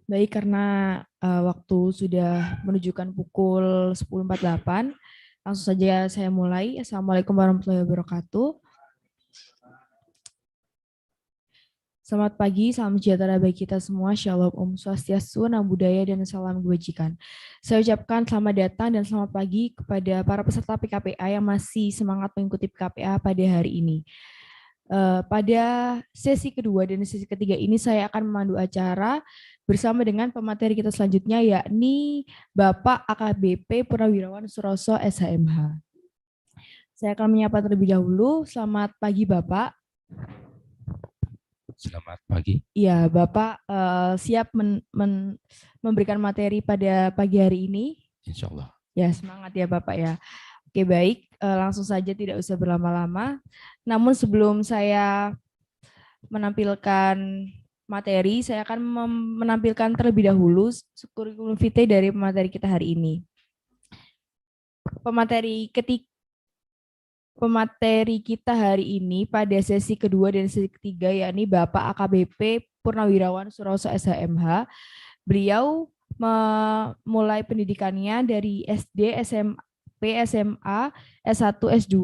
Baik, karena waktu sudah menunjukkan pukul 10.48, langsung saja saya mulai. Assalamualaikum warahmatullahi wabarakatuh. Selamat pagi, salam sejahtera bagi kita semua. Shalom, Om Swastiastu, Namo Buddhaya, dan salam kebajikan. Saya ucapkan selamat datang dan selamat pagi kepada para peserta PKPA yang masih semangat mengikuti PKPA pada hari ini. Pada sesi kedua dan sesi ketiga ini saya akan memandu acara bersama dengan pemateri kita selanjutnya, yakni Bapak AKBP Purnawirawan Suroso SHMH. Saya akan menyapa terlebih dahulu. Selamat pagi Bapak. Selamat pagi. Ya, Bapak siap memberikan materi pada pagi hari ini? Insya Allah. Ya, semangat ya Bapak ya. Oke, baik. Langsung saja tidak usah berlama-lama. Namun sebelum saya menampilkan materi, saya akan menampilkan terlebih dahulu kurikulum vitae dari pemateri kita hari ini. Pemateri kita hari ini pada sesi kedua dan sesi ketiga, yakni Bapak AKBP Purnawirawan Suroso SHMH. Beliau memulai pendidikannya dari SD, SMP, SMA, S1, S2,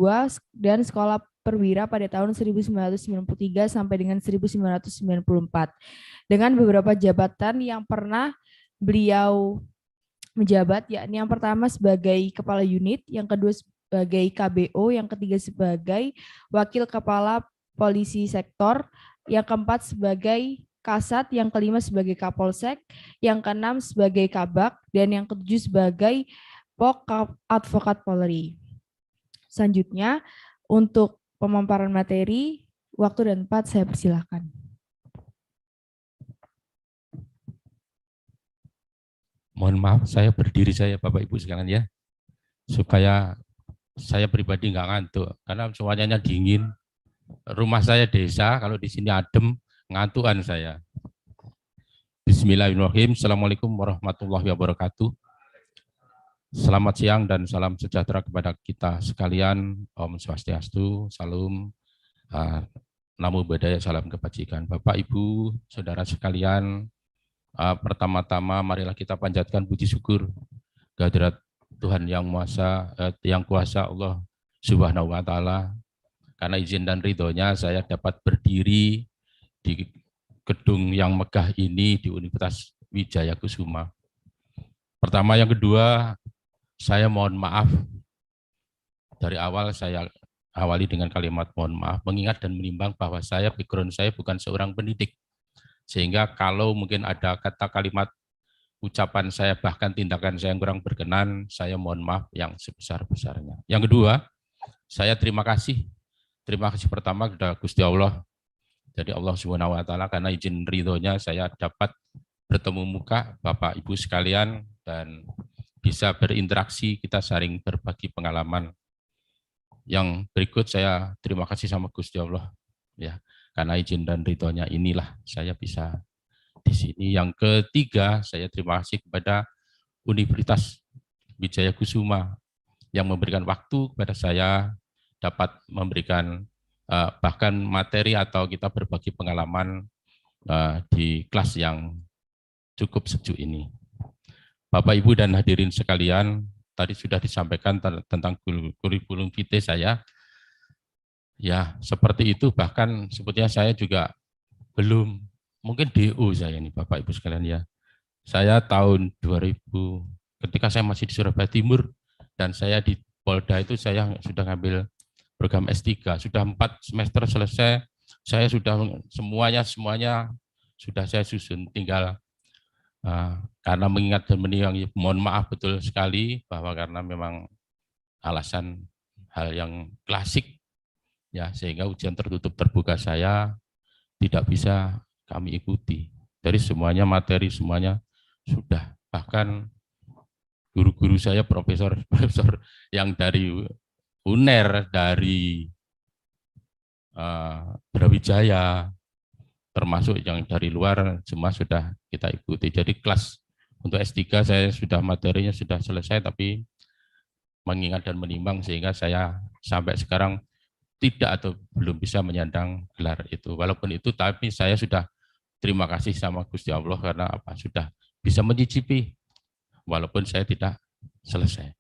dan sekolah perwira pada tahun 1993 sampai dengan 1994. Dengan beberapa jabatan yang pernah beliau menjabat, yakni yang pertama sebagai kepala unit, yang kedua sebagai KBO, yang ketiga sebagai wakil kepala polisi sektor, yang keempat sebagai Kasat, yang kelima sebagai Kapolsek, yang keenam sebagai Kabak, dan yang ketujuh sebagai Pok Advokat Polri. Selanjutnya, untuk pemaparan materi, waktu dan tempat saya persilahkan. Mohon maaf, saya berdiri saya Bapak Ibu sekalian ya, supaya saya pribadi nggak ngantuk, karena cuacanya dingin. Rumah saya desa, kalau di sini adem, ngantukan saya. Bismillahirrahmanirrahim. Assalamualaikum warahmatullahi wabarakatuh. Selamat siang dan salam sejahtera kepada kita sekalian. Om Swastiastu, salam, Namo Buddhaya, salam kebajikan. Bapak, Ibu, saudara sekalian, pertama-tama marilah kita panjatkan puji syukur kehadirat Tuhan yang yang kuasa Allah Subhanahu wa taala, karena izin dan ridhonya saya dapat berdiri di gedung yang megah ini di Universitas Wijaya Kusuma. Pertama, yang kedua, saya mohon maaf. Dari awal saya awali dengan kalimat mohon maaf, mengingat dan menimbang bahwa background saya bukan seorang pendidik. Sehingga kalau mungkin ada kata kalimat ucapan saya bahkan tindakan saya yang kurang berkenan, saya mohon maaf yang sebesar-besarnya. Yang kedua, saya terima kasih pertama kepada Gusti Allah, jadi Allah Subhanahu wa taala, karena izin ridhonya saya dapat bertemu muka Bapak Ibu sekalian dan bisa berinteraksi, kita saling berbagi pengalaman. Yang berikut saya terima kasih sama Gusti Allah ya, karena izin dan ridhonya inilah saya bisa di sini. Yang ketiga, saya terima kasih kepada Universitas Wijaya Kusuma yang memberikan waktu kepada saya dapat memberikan bahkan materi atau kita berbagi pengalaman di kelas yang cukup sejuk ini. Bapak, Ibu, dan hadirin sekalian, tadi sudah disampaikan tentang kurikulum vitae saya. Ya, seperti itu, bahkan sebetulnya saya juga belum, mungkin DO saya ini Bapak Ibu sekalian ya. Saya tahun 2000, ketika saya masih di Surabaya Timur, dan saya di Polda itu saya sudah ngambil program S3, sudah 4 semester selesai, saya sudah semuanya sudah saya susun, tinggal karena mengingat dan menimbang, mohon maaf betul sekali bahwa karena memang alasan hal yang klasik ya, sehingga ujian tertutup terbuka saya tidak bisa kami ikuti. Dari semuanya materi semuanya sudah, bahkan guru-guru saya profesor yang dari UNER, dari Brawijaya, termasuk yang dari luar semua sudah kita ikuti. Jadi kelas untuk S3 saya sudah materinya sudah selesai, tapi mengingat dan menimbang sehingga saya sampai sekarang tidak atau belum bisa menyandang gelar itu. Walaupun itu, tapi saya sudah terima kasih sama Gusti Allah karena apa sudah bisa mencicipi walaupun saya tidak selesai.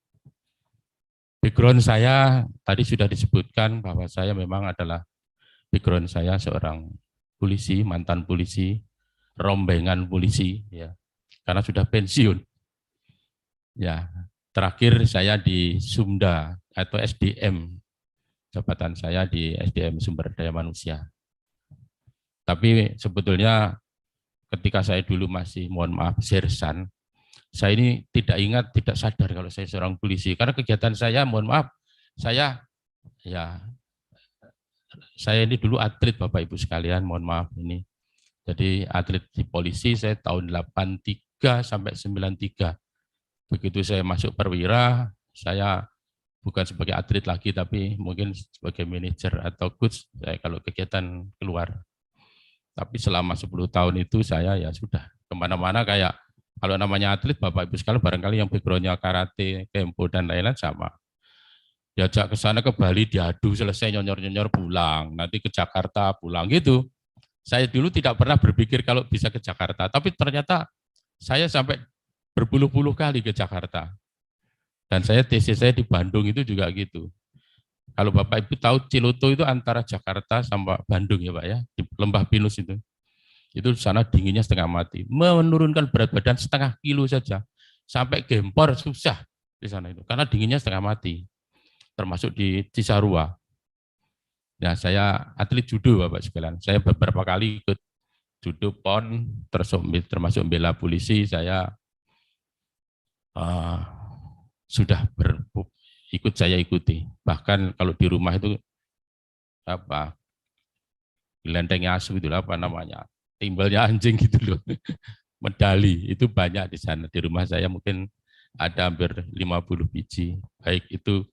Background saya tadi sudah disebutkan bahwa saya memang adalah background saya seorang polisi, mantan polisi, rombengan polisi, ya, karena sudah pensiun. Ya, terakhir saya di Sumda atau SDM, jabatan saya di SDM Sumber Daya Manusia. Tapi sebetulnya ketika saya dulu masih, mohon maaf, sersan, saya ini tidak ingat, tidak sadar kalau saya seorang polisi. Karena kegiatan saya, mohon maaf, saya ini dulu atlet Bapak Ibu sekalian, mohon maaf ini. Jadi atlet di polisi saya tahun 83 sampai 93. Begitu saya masuk perwira, saya bukan sebagai atlet lagi, tapi mungkin sebagai manajer atau coach saya kalau kegiatan keluar. Tapi selama 10 tahun itu saya ya sudah kemana-mana kayak, kalau namanya atlet Bapak Ibu sekalian barangkali yang backgroundnya karate, kempo dan lain-lain sama. Diajak ke sana ke Bali diadu selesai nyonyor-nyonyor pulang, nanti ke Jakarta pulang gitu. Saya dulu tidak pernah berpikir kalau bisa ke Jakarta, tapi ternyata saya sampai berpuluh-puluh kali ke Jakarta. Dan saya tesis saya di Bandung itu juga gitu. Kalau Bapak Ibu tahu Ciloto itu antara Jakarta sama Bandung ya Pak ya, di Lembah Pinus itu. Itu sana dinginnya setengah mati. Menurunkan berat badan setengah kilo saja. Sampai gempor susah di sana itu. Karena dinginnya setengah mati. Termasuk di Cisarua. Nah, saya atlet judo Bapak sekalian. Saya beberapa kali ikut judo PON, termasuk bela polisi. Saya sudah ikut saya ikuti. Bahkan kalau di rumah itu apa? Lentengnya asu itu apa namanya? Timbalnya anjing gitu loh. Medali itu banyak di sana. Di rumah saya mungkin ada hampir 50 biji. Baik itu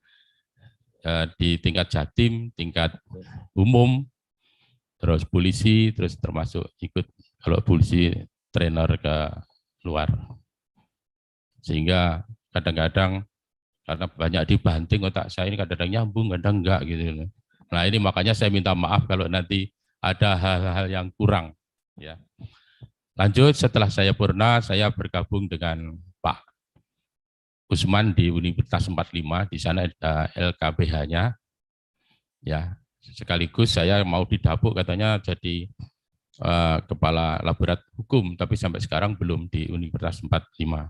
di tingkat Jatim, tingkat umum, terus polisi, terus termasuk ikut kalau polisi trainer ke luar. Sehingga kadang-kadang karena banyak dibanting otak saya ini kadang-kadang nyambung, kadang enggak gitu. Nah ini makanya saya minta maaf kalau nanti ada hal-hal yang kurang. Ya. Lanjut setelah saya purna, saya bergabung dengan Pak Usman di Universitas 45, di sana ada LKBH-nya. Ya, sekaligus saya mau didapuk katanya jadi kepala laborat hukum, tapi sampai sekarang belum di Universitas 45.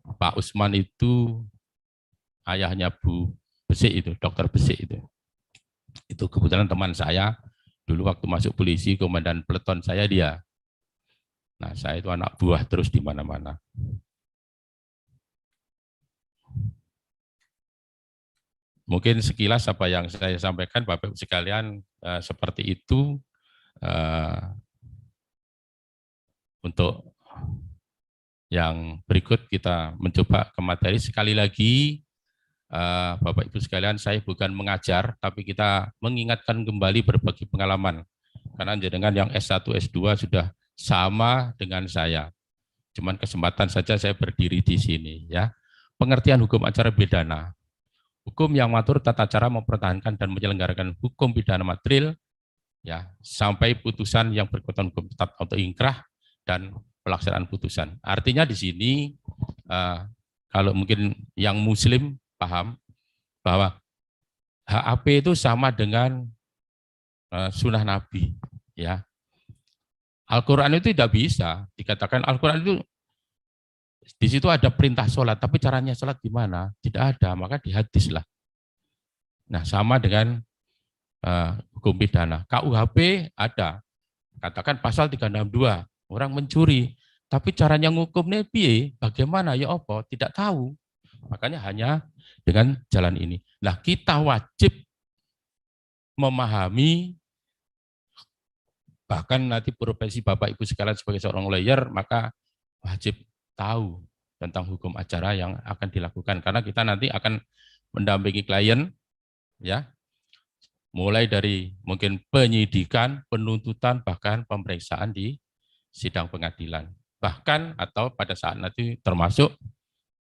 Pak Usman itu ayahnya Bu Besik itu, Dokter Besik itu. Itu kebetulan teman saya. Dulu waktu masuk polisi, komandan peleton saya dia. Nah, saya itu anak buah terus di mana-mana. Mungkin sekilas apa yang saya sampaikan, Bapak-Ibu sekalian, seperti itu. Untuk yang berikut kita mencoba ke materi. Sekali lagi, Bapak-Ibu sekalian, saya bukan mengajar, tapi kita mengingatkan kembali berbagi pengalaman. Karena jenengan yang S1, S2 sudah sama dengan saya. Cuman kesempatan saja saya berdiri di sini. Ya. Pengertian hukum acara pidana. Hukum yang mengatur tata cara mempertahankan dan menyelenggarakan hukum pidana material, ya, sampai putusan yang berkekuatan hukum tetap atau ingkrah dan pelaksanaan putusan. Artinya di sini, kalau mungkin yang Muslim paham bahwa HAP itu sama dengan sunnah Nabi, ya. Al-Quran itu tidak bisa dikatakan Al-Quran itu di situ ada perintah sholat, tapi caranya sholat gimana? Tidak ada, maka di hadis lah. Nah, sama dengan hukum pidana. KUHP ada, katakan pasal 362, orang mencuri, tapi caranya ngukumnya piye? Bagaimana ya apa? Tidak tahu. Makanya hanya dengan jalan ini. Nah, kita wajib memahami, bahkan nanti profesi Bapak Ibu sekalian sebagai seorang lawyer, maka wajib tahu tentang hukum acara yang akan dilakukan. Karena kita nanti akan mendampingi klien, ya, mulai dari mungkin penyidikan, penuntutan, bahkan pemeriksaan di sidang pengadilan. Bahkan atau pada saat nanti termasuk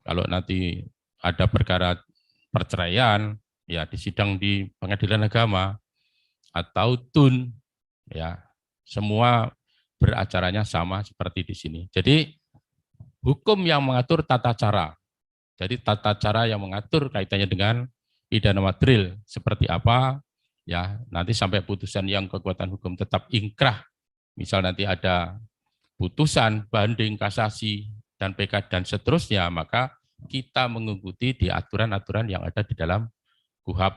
kalau nanti ada perkara perceraian, ya di sidang di pengadilan agama, atau TUN, ya Semua beracaranya sama seperti di sini. Jadi hukum yang mengatur tata cara. Jadi tata cara yang mengatur kaitannya dengan pidana material seperti apa, ya nanti sampai putusan yang kekuatan hukum tetap ingkrah. Misal nanti ada putusan, banding, kasasi, dan PK, dan seterusnya, maka kita mengikuti di aturan-aturan yang ada di dalam KUHP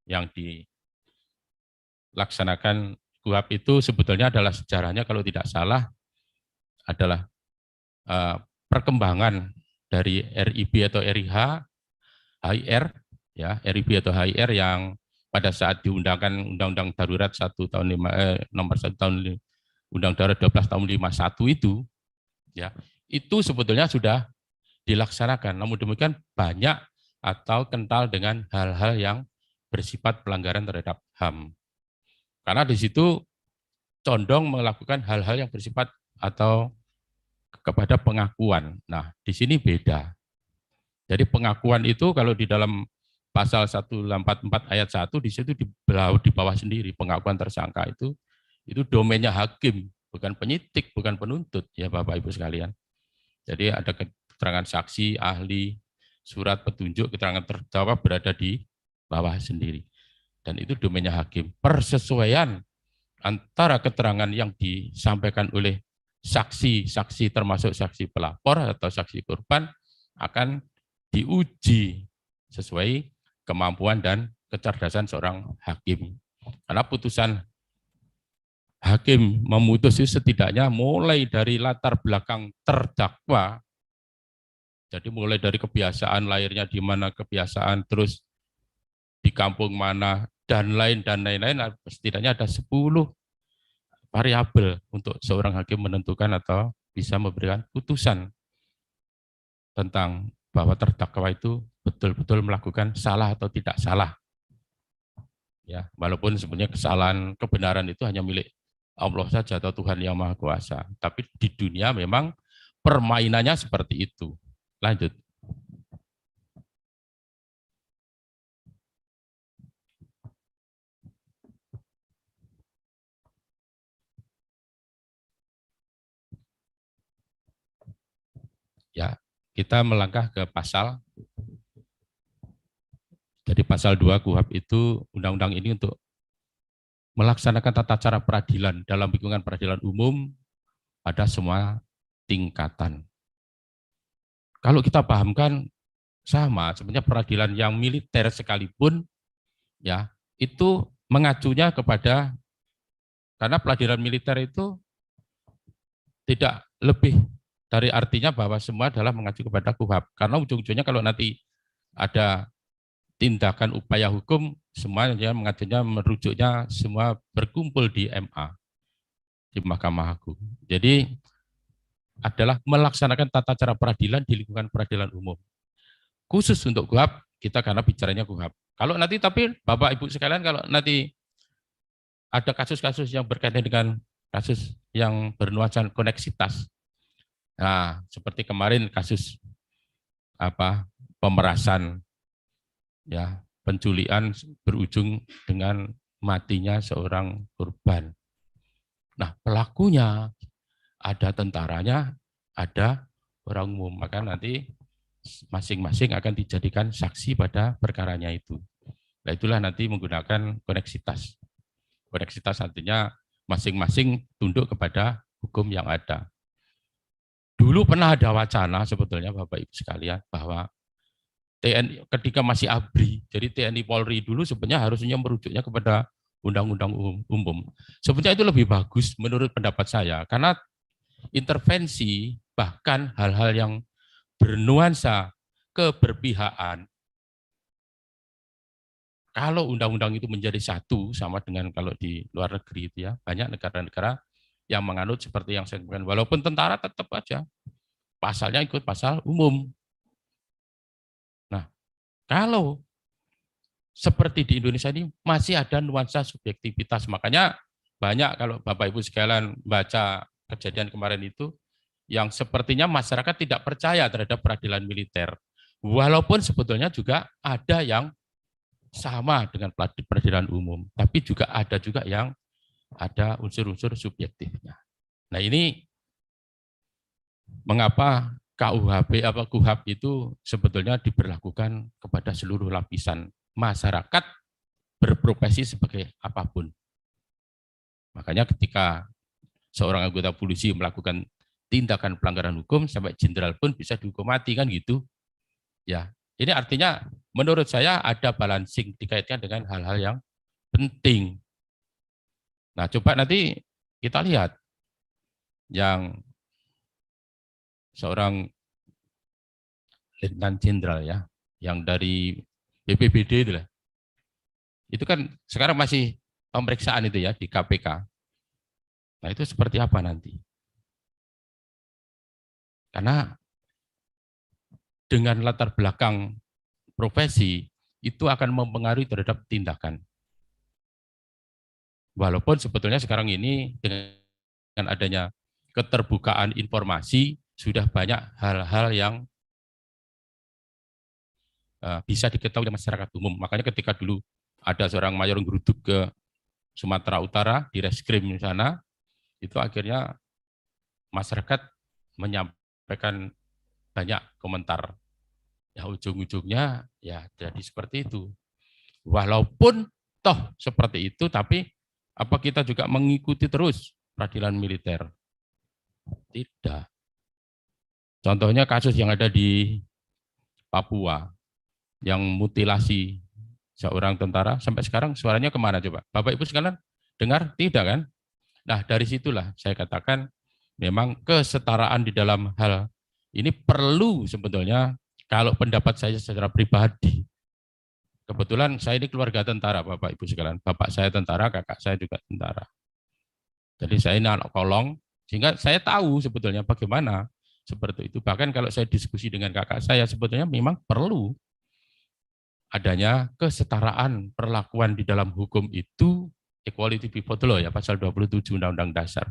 yang dilaksanakan. KUHP itu sebetulnya adalah sejarahnya kalau tidak salah adalah perkembangan dari RIB atau RIH, HIR, ya RIB atau HIR yang pada saat diundangkan Undang-Undang Darurat 1 tahun nomor 1 tahun Undang Darurat 12 tahun 51 itu, ya itu sebetulnya sudah dilaksanakan. Namun demikian banyak atau kental dengan hal-hal yang bersifat pelanggaran terhadap HAM. Karena di situ condong melakukan hal-hal yang bersifat atau kepada pengakuan. Nah, di sini beda. Jadi pengakuan itu kalau di dalam pasal 184 ayat 1 di situ di bawah sendiri pengakuan tersangka itu domainnya hakim, bukan penyidik, bukan penuntut ya Bapak Ibu sekalian. Jadi ada keterangan saksi, ahli, surat petunjuk, keterangan terdakwa berada di bawah sendiri. Dan itu domainnya hakim. Persesuaian antara keterangan yang disampaikan oleh saksi termasuk saksi pelapor atau saksi korban akan diuji sesuai kemampuan dan kecerdasan seorang hakim. Karena putusan hakim memutus itu setidaknya mulai dari latar belakang terdakwa, jadi mulai dari kebiasaan lahirnya di mana, kebiasaan terus di kampung mana, dan lain-lain, setidaknya ada 10 variabel untuk seorang hakim menentukan atau bisa memberikan putusan tentang bahwa terdakwa itu betul-betul melakukan salah atau tidak salah. Ya, walaupun sebenarnya kesalahan kebenaran itu hanya milik Allah saja atau Tuhan yang Maha Kuasa. Tapi di dunia memang permainannya seperti itu. Lanjut. Ya, kita melangkah ke pasal. Jadi pasal 2 KUHP itu undang-undang ini untuk melaksanakan tata cara peradilan dalam lingkungan peradilan umum pada semua tingkatan. Kalau kita pahamkan sama, sebenarnya peradilan yang militer sekalipun ya itu mengacunya kepada, karena peradilan militer itu tidak lebih dari artinya bahwa semua adalah mengacu kepada KUHP. Karena ujung-ujungnya kalau nanti ada tindakan upaya hukum, semuanya mengacunya, merujuknya semua berkumpul di MA, di Mahkamah Agung. Jadi adalah melaksanakan tata cara peradilan di lingkungan peradilan umum. Khusus untuk KUHP, kita karena bicaranya KUHP. Kalau nanti tapi Bapak Ibu sekalian, kalau nanti ada kasus-kasus yang berkaitan dengan kasus yang bernuansa koneksitas, nah seperti kemarin kasus pemerasan, ya penculikan berujung dengan matinya seorang korban. Nah pelakunya ada tentaranya, ada orang umum, maka nanti masing-masing akan dijadikan saksi pada perkaranya itu. Nah itulah nanti menggunakan koneksitas. Koneksitas artinya masing-masing tunduk kepada hukum yang ada. Dulu pernah ada wacana sebetulnya Bapak Ibu sekalian bahwa TNI ketika masih ABRI, jadi TNI Polri dulu sebenarnya harusnya merujuknya kepada undang-undang umum. Sebenarnya itu lebih bagus menurut pendapat saya, karena intervensi bahkan hal-hal yang bernuansa keberpihakan, kalau undang-undang itu menjadi satu sama dengan kalau di luar negeri itu ya, banyak negara-negara yang menganut seperti yang saya katakan, walaupun tentara tetap aja pasalnya ikut pasal umum. Nah, kalau seperti di Indonesia ini masih ada nuansa subjektivitas, makanya banyak kalau Bapak Ibu sekalian baca kejadian kemarin itu, yang sepertinya masyarakat tidak percaya terhadap peradilan militer. Walaupun sebetulnya juga ada yang sama dengan peradilan umum, tapi juga ada juga yang ada unsur-unsur subjektifnya. Nah ini mengapa KUHP itu sebetulnya diberlakukan kepada seluruh lapisan masyarakat berprofesi sebagai apapun. Makanya ketika seorang anggota polisi melakukan tindakan pelanggaran hukum sampai jenderal pun bisa dihukum mati kan gitu. Ya, ini artinya menurut saya ada balancing dikaitkan dengan hal-hal yang penting. Nah, coba nanti kita lihat yang seorang Letnan Jenderal ya, yang dari BPBD itu lah. Itu kan sekarang masih pemeriksaan itu ya di KPK. Nah, itu seperti apa nanti? Karena dengan latar belakang profesi itu akan mempengaruhi terhadap tindakan. Walaupun sebetulnya sekarang ini dengan adanya keterbukaan informasi sudah banyak hal-hal yang bisa diketahui oleh masyarakat umum. Makanya ketika dulu ada seorang mayor geruduk ke Sumatera Utara di reskrim di sana, itu akhirnya masyarakat menyampaikan banyak komentar. Ya ujung-ujungnya ya jadi seperti itu. Walaupun toh seperti itu, tapi apa kita juga mengikuti terus peradilan militer? Tidak. Contohnya kasus yang ada di Papua, yang mutilasi seorang tentara, sampai sekarang suaranya kemana coba? Bapak Ibu sekalian dengar? Tidak kan? Nah dari situlah saya katakan memang kesetaraan di dalam hal ini perlu sebetulnya. Kalau pendapat saya secara pribadi, kebetulan saya ini keluarga tentara Bapak Ibu sekalian. Bapak saya tentara, kakak saya juga tentara. Jadi saya ini anak kolong, sehingga saya tahu sebetulnya bagaimana seperti itu. Bahkan kalau saya diskusi dengan kakak saya, sebetulnya memang perlu adanya kesetaraan perlakuan di dalam hukum itu, equality before the law ya, pasal 27 Undang-Undang Dasar.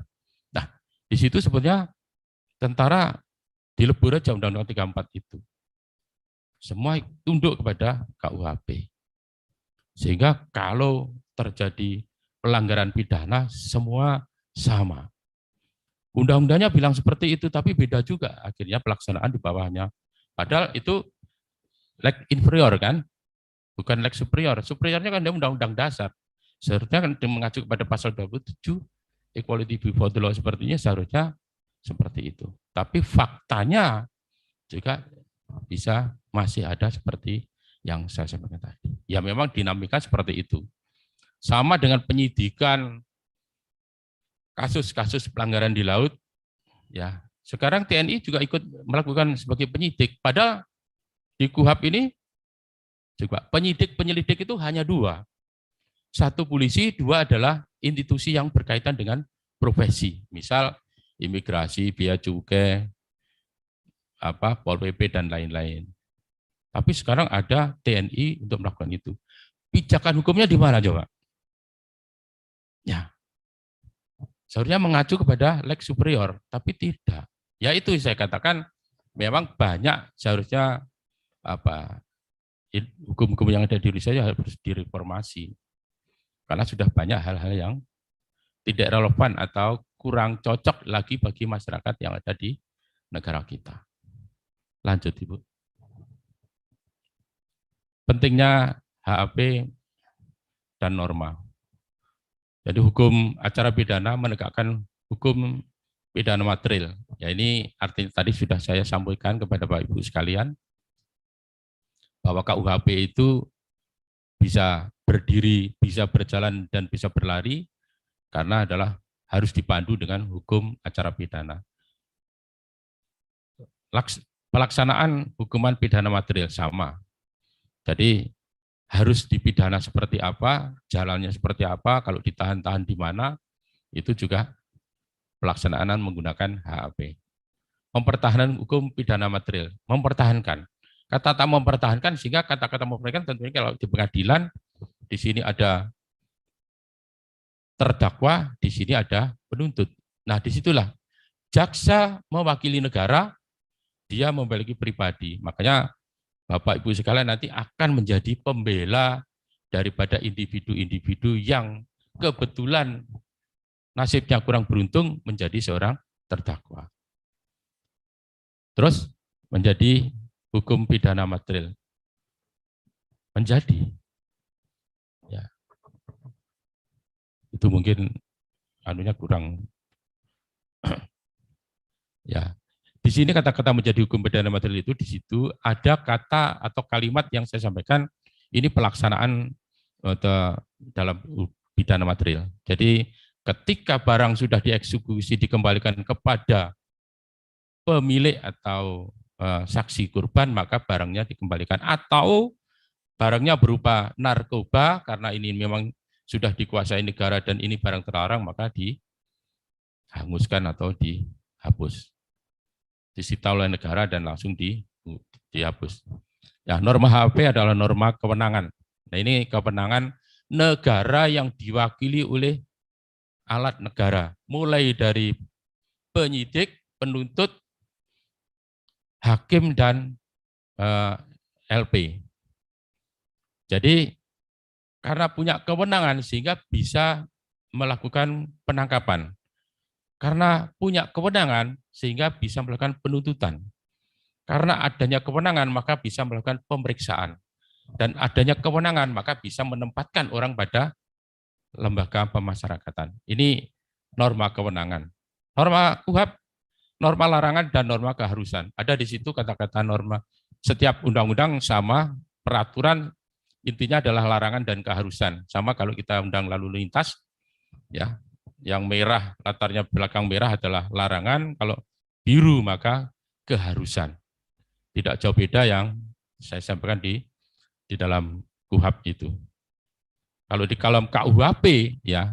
Nah, di situ sebetulnya tentara dilebur aja Undang-Undang 34 itu. Semua tunduk kepada KUHP. Sehingga kalau terjadi pelanggaran pidana, semua sama. Undang-undangnya bilang seperti itu, tapi beda juga akhirnya pelaksanaan di bawahnya. Padahal itu leg inferior kan, bukan leg superior. Superiornya kan dia undang-undang dasar. Seharusnya kan mengacu kepada pasal 27, equality before the law sepertinya seharusnya seperti itu. Tapi faktanya juga bisa masih ada seperti yang saya sampaikan tadi. Ya memang dinamika seperti itu. Sama dengan penyidikan kasus-kasus pelanggaran di laut, ya sekarang TNI juga ikut melakukan sebagai penyidik. Padahal di KUHP ini juga penyidik-penyelidik itu hanya dua. Satu polisi, dua adalah institusi yang berkaitan dengan profesi. Misal imigrasi, bea cukai, Pol PP dan lain-lain. Tapi sekarang ada TNI untuk melakukan itu. Pijakan hukumnya di mana coba? Ya, seharusnya mengacu kepada leg superior, tapi tidak. Ya itu saya katakan memang banyak seharusnya hukum-hukum yang ada di Indonesia harus direformasi. Karena sudah banyak hal-hal yang tidak relevan atau kurang cocok lagi bagi masyarakat yang ada di negara kita. Lanjut Ibu. Pentingnya HAP dan norma. Jadi hukum acara pidana menegakkan hukum pidana material. Ya ini artinya tadi sudah saya sampaikan kepada Bapak Ibu sekalian bahwa KUHP itu bisa berdiri, bisa berjalan dan bisa berlari karena adalah harus dipandu dengan hukum acara pidana. Pelaksanaan hukuman pidana material sama. Jadi harus dipidana seperti apa, jalannya seperti apa, kalau ditahan-tahan di mana, itu juga pelaksanaan menggunakan HAP. Mempertahankan hukum pidana material, mempertahankan. Kata tak mempertahankan, sehingga kata-kata mempertahankan tentunya kalau di pengadilan, di sini ada terdakwa, di sini ada penuntut. Nah, disitulah jaksa mewakili negara, dia memiliki pribadi. Makanya Bapak Ibu sekalian nanti akan menjadi pembela daripada individu-individu yang kebetulan nasibnya kurang beruntung menjadi seorang terdakwa. Terus menjadi hukum pidana material. Menjadi. Ya. Itu mungkin anunya kurang. Ya. Di sini kata-kata menjadi hukum pidana material itu di situ ada kata atau kalimat yang saya sampaikan ini pelaksanaan dalam pidana material. Jadi ketika barang sudah dieksekusi dikembalikan kepada pemilik atau saksi korban, maka barangnya dikembalikan. Atau barangnya berupa narkoba, karena ini memang sudah dikuasai negara dan ini barang terlarang, maka dihanguskan atau dihapus. Disita oleh negara dan langsung dihapus. Ya, norma HP adalah norma kewenangan. Nah, ini kewenangan negara yang diwakili oleh alat negara, mulai dari penyidik, penuntut, hakim, dan LP. Jadi karena punya kewenangan sehingga bisa melakukan penangkapan. Karena punya kewenangan sehingga bisa melakukan penuntutan. Karena adanya kewenangan maka bisa melakukan pemeriksaan. Dan adanya kewenangan maka bisa menempatkan orang pada lembaga pemasyarakatan. Ini norma kewenangan. Norma KUHP, norma larangan, dan norma keharusan. Ada di situ kata-kata norma. Setiap undang-undang sama, peraturan intinya adalah larangan dan keharusan. Sama kalau kita undang lalu lintas, ya, yang merah, latarnya belakang merah adalah larangan, kalau biru maka keharusan. Tidak jauh beda yang saya sampaikan di dalam KUHP itu. Kalau di kolom KUHP, ya,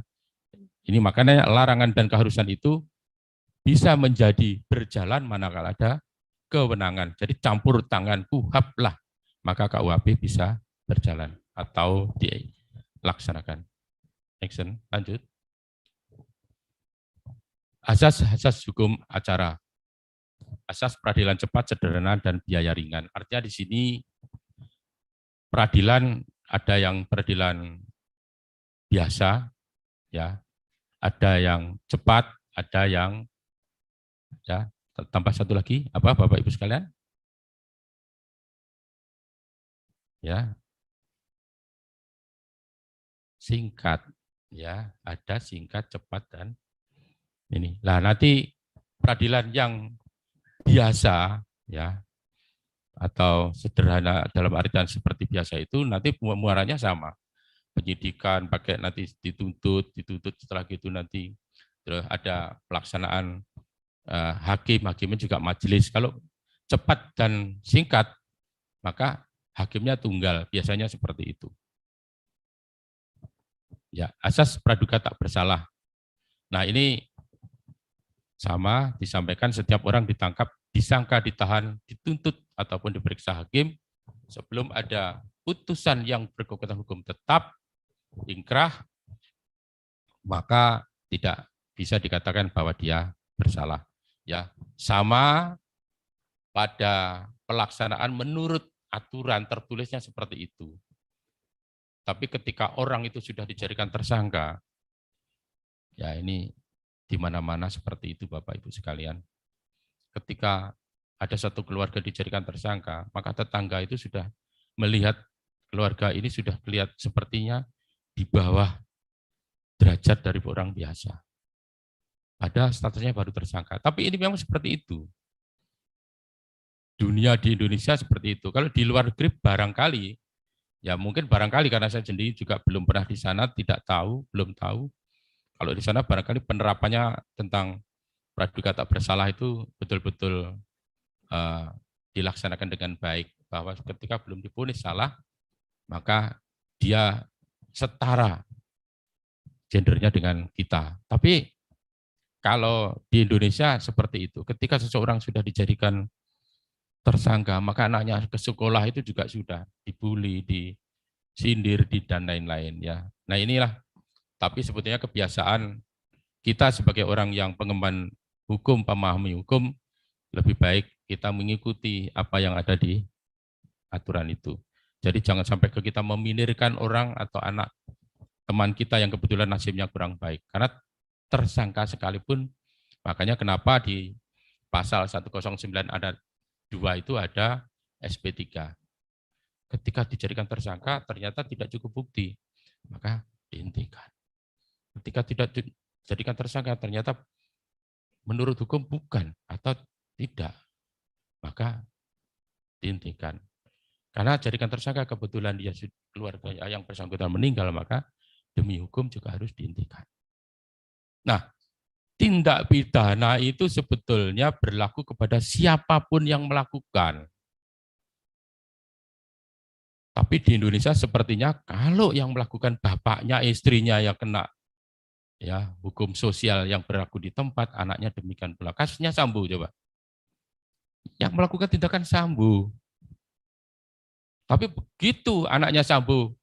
ini makanya larangan dan keharusan itu bisa menjadi berjalan manakala ada kewenangan. Jadi campur tangan KUHP lah, maka KUHP bisa berjalan atau dilaksanakan. Action, lanjut. Asas hukum acara. Asas peradilan cepat, sederhana, dan biaya ringan. Artinya di sini peradilan ada yang peradilan biasa, ya, ada yang cepat, ada yang, ya, tambah satu lagi, apa Bapak Ibu sekalian? Ya, singkat, ya, ada singkat, cepat, dan ini. Nah, nanti peradilan yang biasa, ya, atau sederhana dalam artian seperti biasa itu nanti muaranya sama. Penyidikan pakai nanti dituntut setelah itu nanti terus ada pelaksanaan hakimnya juga majelis. Kalau cepat dan singkat maka hakimnya tunggal, biasanya seperti itu. Ya, asas praduga tak bersalah. Nah, ini sama disampaikan setiap orang ditangkap, disangka, ditahan, dituntut ataupun diperiksa hakim sebelum ada putusan yang berkekuatan hukum tetap, ingkrah, maka tidak bisa dikatakan bahwa dia bersalah. Ya, sama pada pelaksanaan menurut aturan tertulisnya seperti itu. Tapi ketika orang itu sudah dijadikan tersangka, ya ini di mana-mana seperti itu Bapak Ibu sekalian. Ketika ada satu keluarga dijadikan tersangka, maka tetangga itu sudah melihat keluarga ini sudah kelihatan sepertinya di bawah derajat dari orang biasa. Ada statusnya baru tersangka. Tapi ini memang seperti itu. Dunia di Indonesia seperti itu. Kalau di luar negeri barangkali, ya mungkin barangkali karena saya sendiri juga belum pernah di sana, tidak tahu, belum tahu. Kalau di sana barangkali penerapannya tentang praduga tak bersalah itu betul-betul dilaksanakan dengan baik. Bahwa ketika belum divonis salah, maka dia setara gendernya dengan kita. Tapi kalau di Indonesia seperti itu, ketika seseorang sudah dijadikan tersangka, maka anaknya ke sekolah itu juga sudah dibully, disindir, dan lain-lain. Ya. Nah inilah, tapi sebetulnya kebiasaan kita sebagai orang yang pengemban hukum, pemahami hukum, lebih baik kita mengikuti apa yang ada di aturan itu. Jadi jangan sampai kita meminirkan orang atau anak teman kita yang kebetulan nasibnya kurang baik. Karena tersangka sekalipun. Makanya kenapa di pasal 109 ada 2 itu ada SP3. Ketika dijadikan tersangka ternyata tidak cukup bukti, maka dihentikan. Ketika tidak dijadikan tersangka ternyata menurut hukum bukan atau tidak, maka dihentikan. Karena jadikan tersangka kebetulan dia keluarga yang bersangkutan meninggal, maka demi hukum juga harus dihentikan. Nah, tindak pidana itu sebetulnya berlaku kepada siapapun yang melakukan. Tapi di Indonesia sepertinya kalau yang melakukan bapaknya, istrinya yang kena ya hukum sosial yang berlaku di tempat, anaknya demikian pula. Kasusnya Sambo coba. Yang melakukan tindakan Sambo. Tapi begitu anaknya Sambo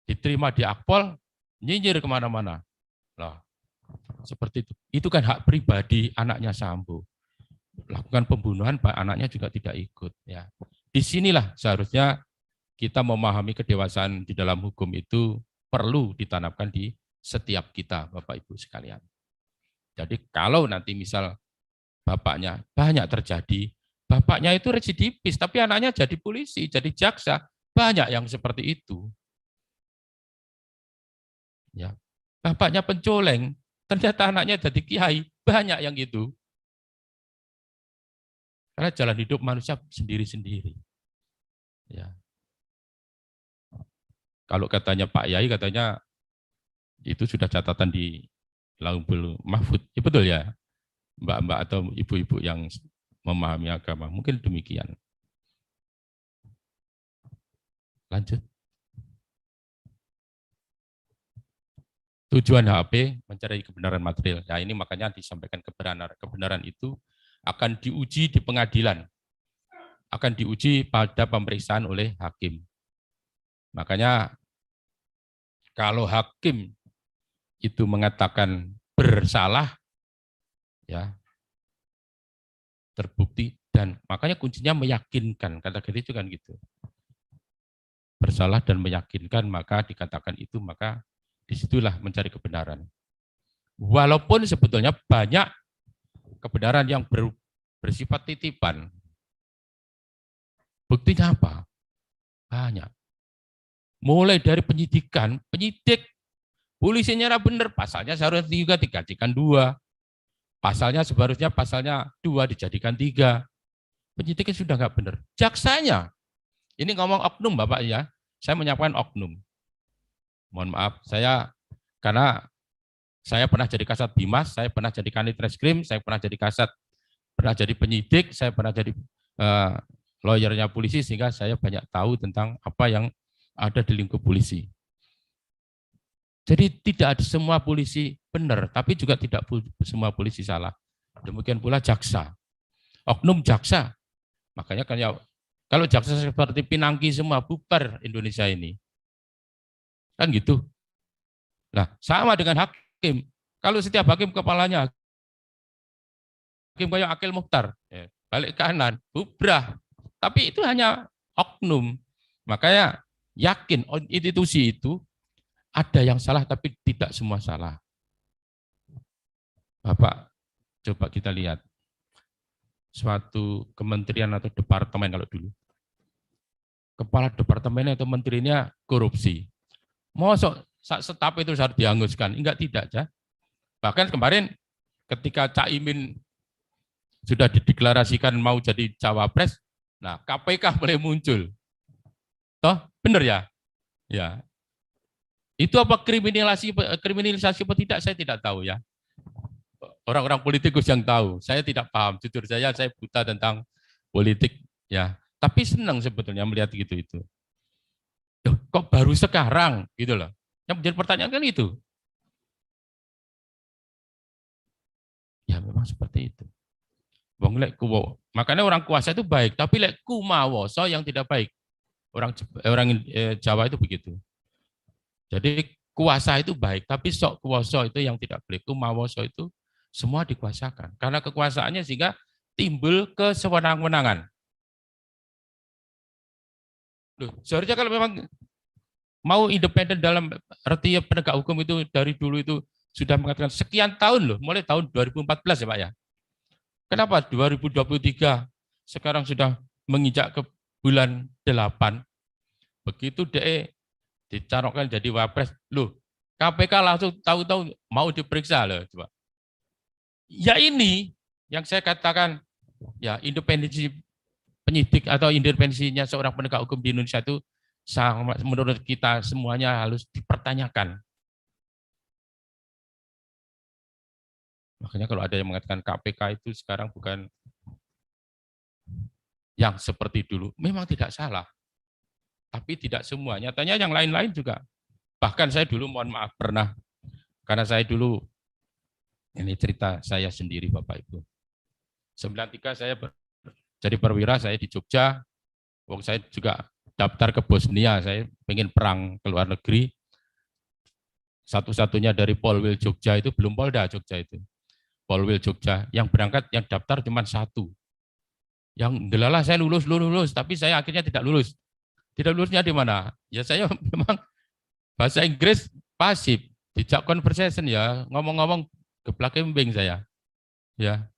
diterima di Akpol, nyinyir kemana-mana. Nah, seperti itu. Itu kan hak pribadi anaknya Sambo. Lakukan pembunuhan, anaknya juga tidak ikut. Ya. Disinilah seharusnya kita memahami kedewasaan di dalam hukum itu perlu ditanamkan di setiap kita, Bapak Ibu sekalian. Jadi kalau nanti misal bapaknya banyak terjadi, bapaknya itu residivis, tapi anaknya jadi polisi, jadi jaksa, banyak yang seperti itu. Ya, bapaknya pencoleng, ternyata anaknya jadi kiai, banyak yang gitu. Karena jalan hidup manusia sendiri-sendiri. Ya. Kalau katanya Pak Yai, katanya itu sudah catatan di Lauhul Mahfud. Ya, betul ya, mbak-mbak atau ibu-ibu yang memahami agama. Mungkin demikian. Lanjut. Tujuan HP mencari kebenaran material. Ya, ini makanya disampaikan kebenaran itu akan diuji di pengadilan. Akan diuji pada pemeriksaan oleh hakim. Makanya kalau hakim itu mengatakan bersalah, ya terbukti, dan makanya kuncinya meyakinkan, kata itu kan gitu. Bersalah dan meyakinkan, maka dikatakan itu, maka disitulah mencari kebenaran. Walaupun sebetulnya banyak kebenaran yang bersifat titipan. Buktinya apa? Banyak. Mulai dari penyidikan, penyidik, polisinya benar, pasalnya seharusnya 3 dijadikan 2. Pasalnya seharusnya pasalnya 2 dijadikan 3. Penyidiknya sudah nggak benar. Jaksanya, ini ngomong oknum Bapak ya, saya menyampaikan oknum. Mohon maaf, karena saya pernah jadi Kasat Bimas, saya pernah jadi Kanit Reskrim, saya pernah jadi Kasat, pernah jadi penyidik, saya pernah jadi lawyernya polisi, sehingga saya banyak tahu tentang apa yang ada di lingkup polisi. Jadi tidak semua polisi benar, tapi juga tidak semua polisi salah. Demikian pula jaksa. Oknum jaksa. Makanya kalau jaksa seperti Pinangki semua bubar Indonesia ini. Kan gitu. Nah, sama dengan hakim. Kalau setiap hakim kepalanya hakim kayak Akil Mukhtar, balik kanan, bubrah. Tapi itu hanya oknum. Makanya yakin institusi itu ada yang salah, tapi tidak semua salah. Bapak, coba kita lihat. Suatu kementerian atau departemen kalau dulu. Kepala departemennya atau menterinya korupsi. Mosok staf itu harus dihanguskan? Enggak, tidak. Ya. Bahkan kemarin ketika Caimin sudah dideklarasikan mau jadi cawapres, nah KPK mulai muncul. Toh, benar ya? Ya. Itu apa kriminalisasi apa tidak, saya tidak tahu ya. Orang-orang politikus yang tahu, saya tidak paham. Jujur saya buta tentang politik ya. Tapi senang sebetulnya melihat gitu itu. Kok baru sekarang gitu loh. Yang menjadi pertanyaan kan itu. Ya memang seperti itu. Wong lek kuwo. Makanya orang kuasa itu baik, tapi lek kumawoso yang tidak baik. Orang Jawa itu begitu. Jadi kuasa itu baik, tapi sok kuwoso itu yang tidak baik. Kumawoso itu semua dikuasakan. Karena kekuasaannya sehingga timbul kesewenang-wenangan. Seharusnya kalau memang mau independen dalam arti penegak hukum itu dari dulu itu sudah mengatakan sekian tahun loh, mulai tahun 2014 ya Pak ya. Kenapa 2023 sekarang sudah menginjak ke bulan 8, begitu DE dicarokkan jadi wapres, loh KPK langsung tahu-tahu mau diperiksa loh. Coba. Ya ini yang saya katakan, ya independensi penyidik atau independensinya seorang penegak hukum di Indonesia itu menurut kita semuanya harus dipertanyakan. Makanya kalau ada yang mengatakan KPK itu sekarang bukan yang seperti dulu, memang tidak salah. Tapi tidak semua, nyatanya yang lain-lain juga. Bahkan saya dulu, mohon maaf, pernah, karena saya dulu, ini cerita saya sendiri Bapak Ibu. 93 saya jadi perwira, saya di Jogja, waktu saya juga daftar ke Bosnia, saya pengen perang ke luar negeri, satu-satunya dari Polwil Jogja itu, belum Polda Jogja itu, Polwil Jogja, yang berangkat, yang daftar cuma satu. Yang delalah saya lulus, tapi saya akhirnya tidak lulus. Tidak lulusnya di mana? Ya saya memang bahasa Inggris pasif, dijak conversation ya, ngomong-ngomong geblak kembing saya. Ya.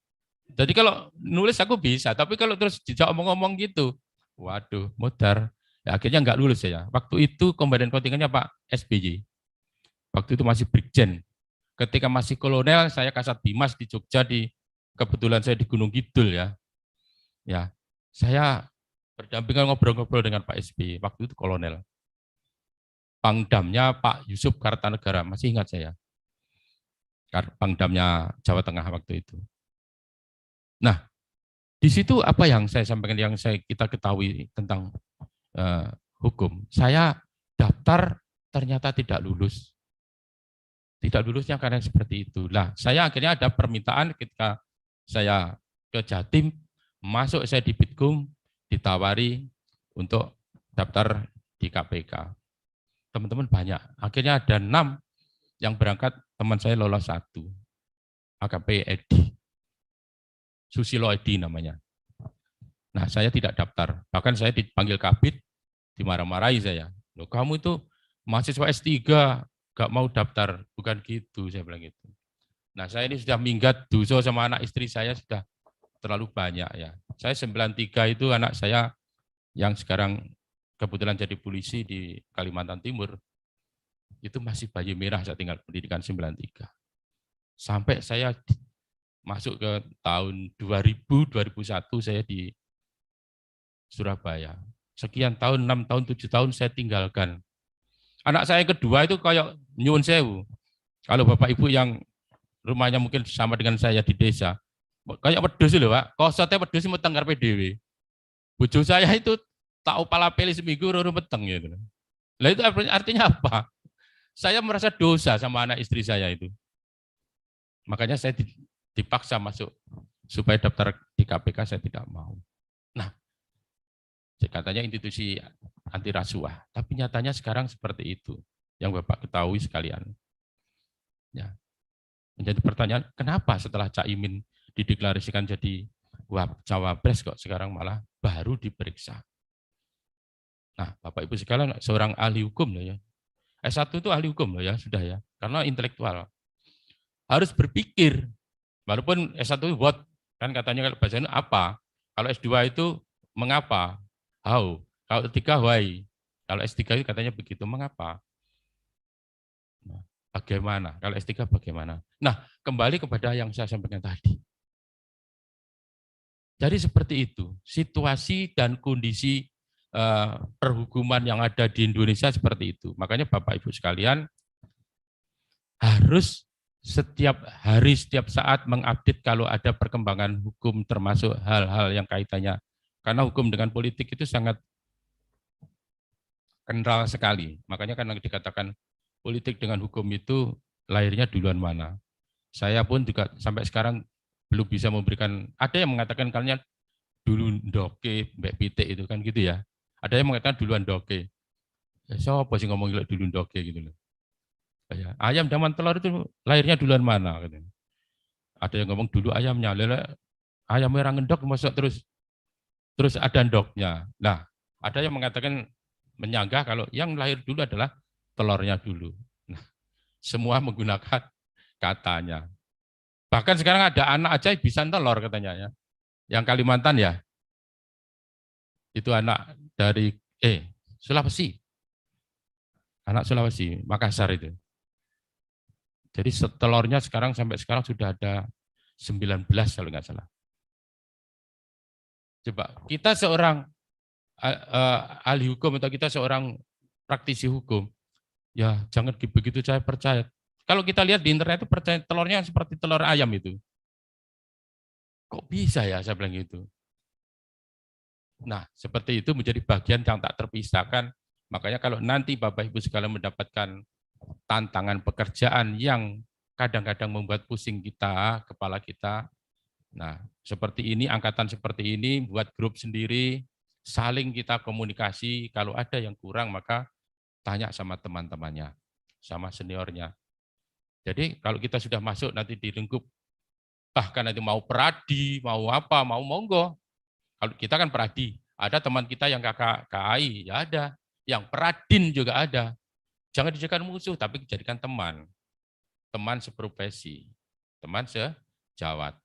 Jadi kalau nulis aku bisa, tapi kalau terus dijak ngomong-ngomong gitu, waduh, modar. Ya, akhirnya nggak lulus saya. Waktu itu komandan kontingennya Pak SBY. Waktu itu masih Brigjen. Ketika masih kolonel, saya Kasat Bimas di Jogja, kebetulan saya di Gunung Kidul ya. Ya, saya berdampingan ngobrol-ngobrol dengan Pak SBY, waktu itu kolonel. Pangdamnya Pak Yusuf Kartanegara, masih ingat saya. Pangdamnya Jawa Tengah waktu itu. Nah, di situ apa yang saya sampaikan, yang kita ketahui tentang hukum. Saya daftar ternyata tidak lulus. Tidak lulusnya karena seperti itu. Nah, saya akhirnya ada permintaan ketika saya ke Jatim, masuk saya di Bitkum, ditawari untuk daftar di KPK. Teman-teman banyak. Akhirnya ada 6 yang berangkat, teman saya lolos 1. AKP Edi. Susilo Edi namanya. Nah, saya tidak daftar. Bahkan saya dipanggil Kabid, dimarah-marahi saya. Loh, kamu itu mahasiswa S3, gak mau daftar. Bukan gitu, saya bilang gitu. Nah, saya ini sudah minggat dosa sama anak istri saya sudah terlalu banyak ya. Saya 93 itu anak saya yang sekarang kebetulan jadi polisi di Kalimantan Timur, itu masih bayi merah saat tinggal pendidikan 93. Sampai saya masuk ke tahun 2000-2001 saya di Surabaya. Sekian tahun, 6 tahun, 7 tahun saya tinggalkan. Anak saya kedua itu kayak nyuwun sewu. Kalau Bapak Ibu yang rumahnya mungkin sama dengan saya di desa, kayak wedhus lho Pak, kosotnya wedhus meteng karepe dhewe. Bojo saya itu tak upala pilih seminggu roro meteng gitu. Lah itu artinya apa? Saya merasa dosa sama anak istri saya itu. Makanya saya dipaksa masuk supaya daftar di KPK, saya tidak mau. Nah, katanya institusi anti rasuah, tapi nyatanya sekarang seperti itu yang Bapak ketahui sekalian. Ya. Menjadi pertanyaan, kenapa setelah Caimin dideklarasikan jadi cawapres kok sekarang malah baru diperiksa? Nah, Bapak Ibu sekalian, seorang ahli hukum loh ya. S1 itu ahli hukum loh ya, sudah ya, karena intelektual. Harus berpikir, walaupun S1 itu what, kan katanya kalau bahasanya apa, kalau S2 itu mengapa, how, kalau S3 why, kalau S3 itu katanya begitu, mengapa, nah, bagaimana, kalau S3 bagaimana. Nah, kembali kepada yang saya sampaikan tadi. Jadi seperti itu, situasi dan kondisi perhukuman yang ada di Indonesia seperti itu. Makanya Bapak Ibu sekalian harus setiap hari, setiap saat mengupdate kalau ada perkembangan hukum, termasuk hal-hal yang kaitannya. Karena hukum dengan politik itu sangat kental sekali. Makanya kan dikatakan politik dengan hukum itu lahirnya duluan mana. Saya pun juga sampai sekarang belum bisa memberikan, ada yang mengatakan kalian dulu ndoke, Mbak Pitik itu kan gitu ya. Ada yang mengatakan duluan doke. Ya, siapa sih ngomong dulu doke gitu loh. Ya, ayam dan telur itu lahirnya duluan mana? Gitu. Ada yang ngomong dulu ayamnya, ayam merah ngendok masuk terus ada ndoknya. Nah, ada yang mengatakan menyanggah kalau yang lahir dulu adalah telurnya dulu. Nah, semua menggunakan katanya. Bahkan sekarang ada anak aja bisa telur katanya ya. Yang Kalimantan ya, itu anak dari Sulawesi. Anak Sulawesi, Makassar itu. Jadi telurnya sampai sekarang sudah ada 19 kalau nggak salah. Coba kita seorang ahli hukum atau kita seorang praktisi hukum, ya jangan begitu saya percaya. Kalau kita lihat di internet itu percaya telurnya seperti telur ayam itu. Kok bisa ya saya bilang gitu. Nah, seperti itu menjadi bagian yang tak terpisahkan. Makanya kalau nanti Bapak Ibu sekalian mendapatkan tantangan pekerjaan yang kadang-kadang membuat pusing kita, kepala kita. Nah, seperti ini, angkatan seperti ini, buat grup sendiri, saling kita komunikasi. Kalau ada yang kurang, maka tanya sama teman-temannya, sama seniornya. Jadi kalau kita sudah masuk nanti di lingkup, bahkan nanti mau pradi, mau apa, mau monggo. Kalau kita kan pradi, ada teman kita yang kakak KAI, ya ada. Yang pradin juga ada. Jangan dijadikan musuh, tapi dijadikan teman. Teman seprofesi, teman sejawat.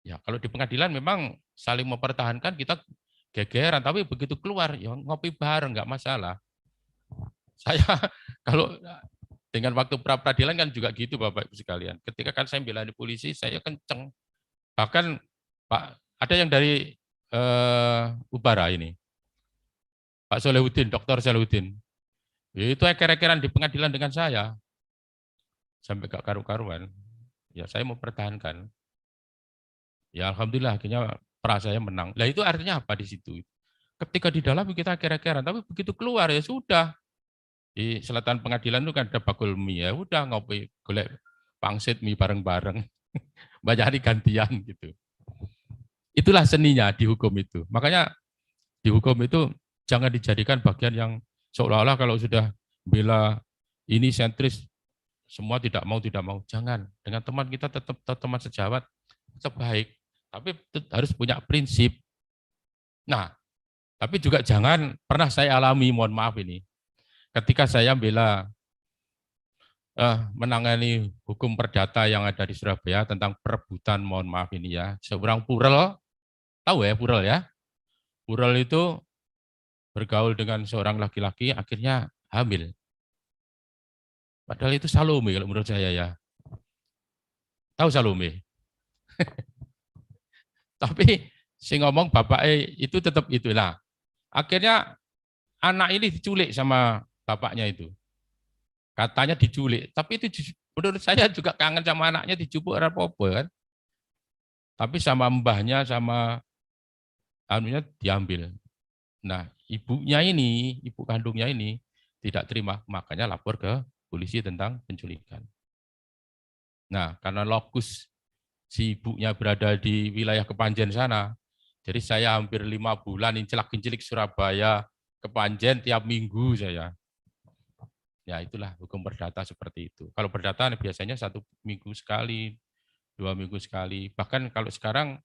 Ya, kalau di pengadilan memang saling mempertahankan, kita gegeran, tapi begitu keluar, ya ngopi bareng, nggak masalah. Saya kalau dengan waktu pra-peradilan kan juga gitu Bapak Ibu sekalian. Ketika kan saya bela di polisi, saya kenceng. Bahkan Pak, ada yang dari Ubara ini, Pak Solehudin, Dr. Solehudin. Itu eker-ekeran di pengadilan dengan saya. Sampai gak karu-karuan. Ya saya mau pertahankan. Ya alhamdulillah akhirnya pra saya menang. Nah itu artinya apa di situ? Ketika di dalam kita eker-ekeran, tapi begitu keluar ya sudah. Di selatan pengadilan itu kan ada bakul mie, ya udah ngopi golek pangsit mie bareng-bareng. Banyak hari gantian gitu. Itulah seninya di hukum itu. Makanya di hukum itu jangan dijadikan bagian yang seolah-olah kalau sudah bela ini sentris semua tidak mau. Jangan. Dengan teman kita tetap teman sejawat tetap baik, tapi harus punya prinsip. Nah, tapi juga jangan pernah saya alami, mohon maaf ini, ketika saya bela menangani hukum perdata yang ada di Surabaya tentang perebutan, mohon maaf ini ya, seorang Purel, tahu ya Purel ya? Purel itu bergaul dengan seorang laki-laki, akhirnya hamil. Padahal itu Salome kalau menurut saya ya. Tahu Salome? Tapi si ngomong bapaknya itu tetap itulah. Akhirnya anak ini diculik sama bapaknya itu. Katanya diculik, tapi itu menurut saya juga kangen sama anaknya dijupuk apa-apa kan. Tapi sama mbahnya sama anunya diambil. Nah, ibu kandungnya ini tidak terima, makanya lapor ke polisi tentang penculikan. Nah, karena lokus si ibunya berada di wilayah Kepanjen sana, jadi saya hampir 5 bulan incelak-incelik Surabaya, Kepanjen tiap minggu saya. Ya itulah hukum perdata seperti itu. Kalau perdata biasanya 1 minggu sekali, 2 minggu sekali. Bahkan kalau sekarang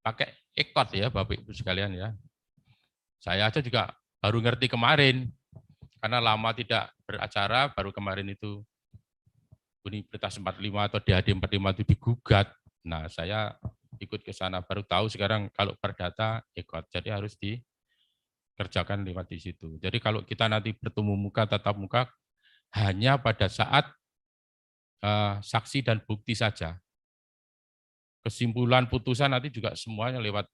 pakai ekot ya Bapak Ibu sekalian ya. Saya aja juga baru ngerti kemarin, karena lama tidak beracara, baru kemarin itu Universitas 45 atau DAD 45 itu digugat. Nah saya ikut ke sana, baru tahu sekarang kalau perdata ekot, jadi harus dikerjakan lewat di situ. Jadi kalau kita nanti bertemu muka, tatap muka, hanya pada saat saksi dan bukti saja. Kesimpulan putusan nanti juga semuanya lewat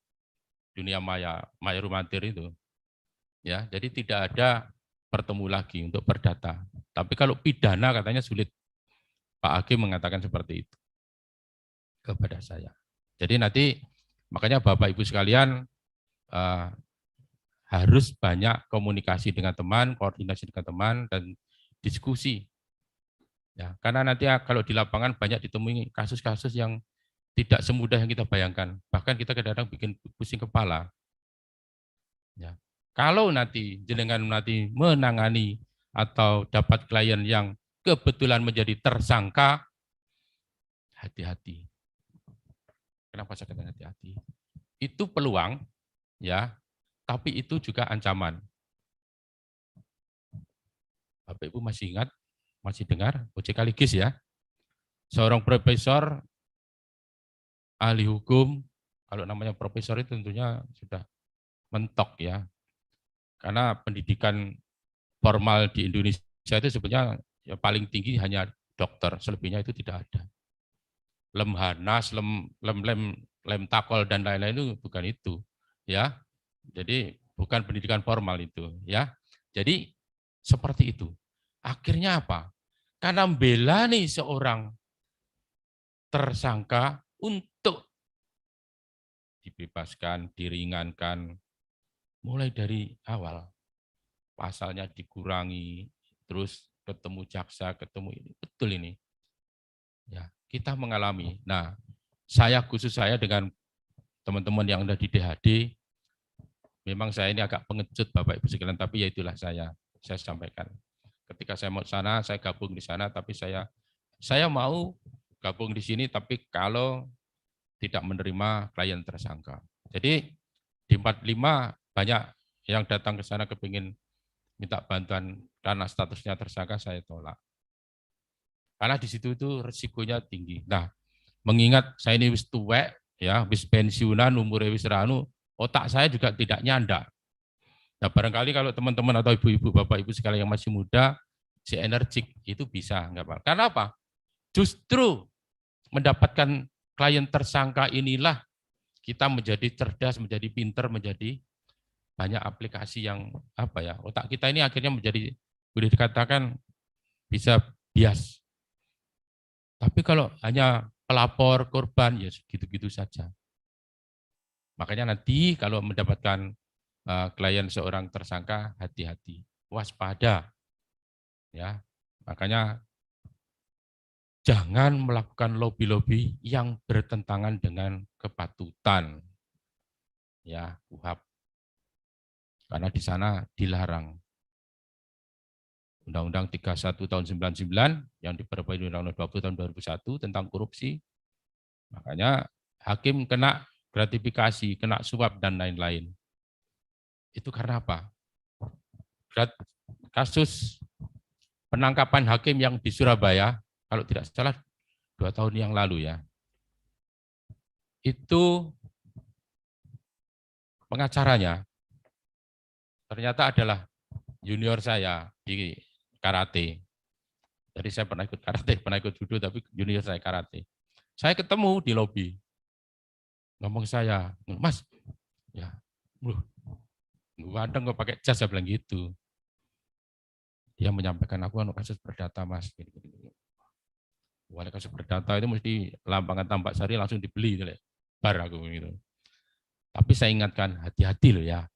dunia maya rumatir itu. Ya, jadi tidak ada bertemu lagi untuk perdata. Tapi kalau pidana katanya sulit. Pak Hakim mengatakan seperti itu kepada saya. Jadi nanti makanya Bapak Ibu sekalian harus banyak komunikasi dengan teman, koordinasi dengan teman, dan diskusi. Ya, karena nanti kalau di lapangan banyak ditemui kasus-kasus yang tidak semudah yang kita bayangkan. Bahkan kita kadang-kadang bikin pusing kepala. Ya. Kalau nanti jenengan nanti menangani atau dapat klien yang kebetulan menjadi tersangka, hati-hati. Kenapa saya katakan hati-hati? Itu peluang, ya, tapi itu juga ancaman. Bapak Ibu masih ingat, masih dengar OJK Ligis ya? seorang profesor, ahli hukum, kalau namanya profesor itu tentunya sudah mentok ya. Karena pendidikan formal di Indonesia itu sebenarnya ya paling tinggi hanya dokter, selebihnya itu tidak ada. Lemhanas, lem takol dan lain-lain itu bukan itu, ya. Jadi bukan pendidikan formal itu, ya. Jadi seperti itu. Akhirnya apa? Karena membela nih seorang tersangka untuk dibebaskan, diringankan, mulai dari awal pasalnya dikurangi, terus ketemu jaksa, ketemu ini, betul ini. Ya, kita mengalami. Nah, khusus saya dengan teman-teman yang ada di DHD, memang saya ini agak pengecut Bapak Ibu sekalian, tapi ya itulah saya sampaikan. Ketika saya mau sana, saya gabung di sana, tapi saya mau gabung di sini, tapi kalau tidak menerima klien tersangka. Jadi di 45 banyak yang datang ke sana kepingin minta bantuan karena statusnya tersangka, saya tolak. Karena di situ itu resikonya tinggi. Nah, mengingat saya ini wis tuwek, ya, wis pensiunan, umur wis ranu, otak saya juga tidak nyandak. Nah, barangkali kalau teman-teman atau ibu-ibu, bapak ibu sekalian yang masih muda, si energik itu bisa, enggak apa. Karena apa? Justru mendapatkan klien tersangka inilah kita menjadi cerdas, menjadi pinter, menjadi banyak aplikasi yang apa ya, otak kita ini akhirnya menjadi, boleh dikatakan bisa bias. Tapi kalau hanya pelapor, korban, ya gitu-gitu saja. Makanya nanti kalau mendapatkan klien seorang tersangka, hati-hati, waspada. Ya, makanya jangan melakukan lobby-lobby yang bertentangan dengan kepatutan. Ya, KUHP. Karena di sana dilarang. Undang-Undang 31 tahun 99 yang diperbarui Undang-Undang 20 tahun 2001 tentang korupsi. Makanya hakim kena gratifikasi, kena suap dan lain-lain. Itu karena apa? Kasus penangkapan hakim yang di Surabaya, kalau tidak salah 2 tahun yang lalu ya, itu pengacaranya ternyata adalah junior saya di karate. Jadi saya pernah ikut karate, pernah ikut judo, tapi junior saya karate. Saya ketemu di lobi, ngomong saya, Mas, ya, kadang kok pakai jas, saya bilang gitu. Dia menyampaikan, aku kasus perdata, Mas. Wali kasus perdata itu mesti Lampangan Tambak Sari langsung dibeli, bar aku gitu. Tapi saya ingatkan, hati-hati loh ya.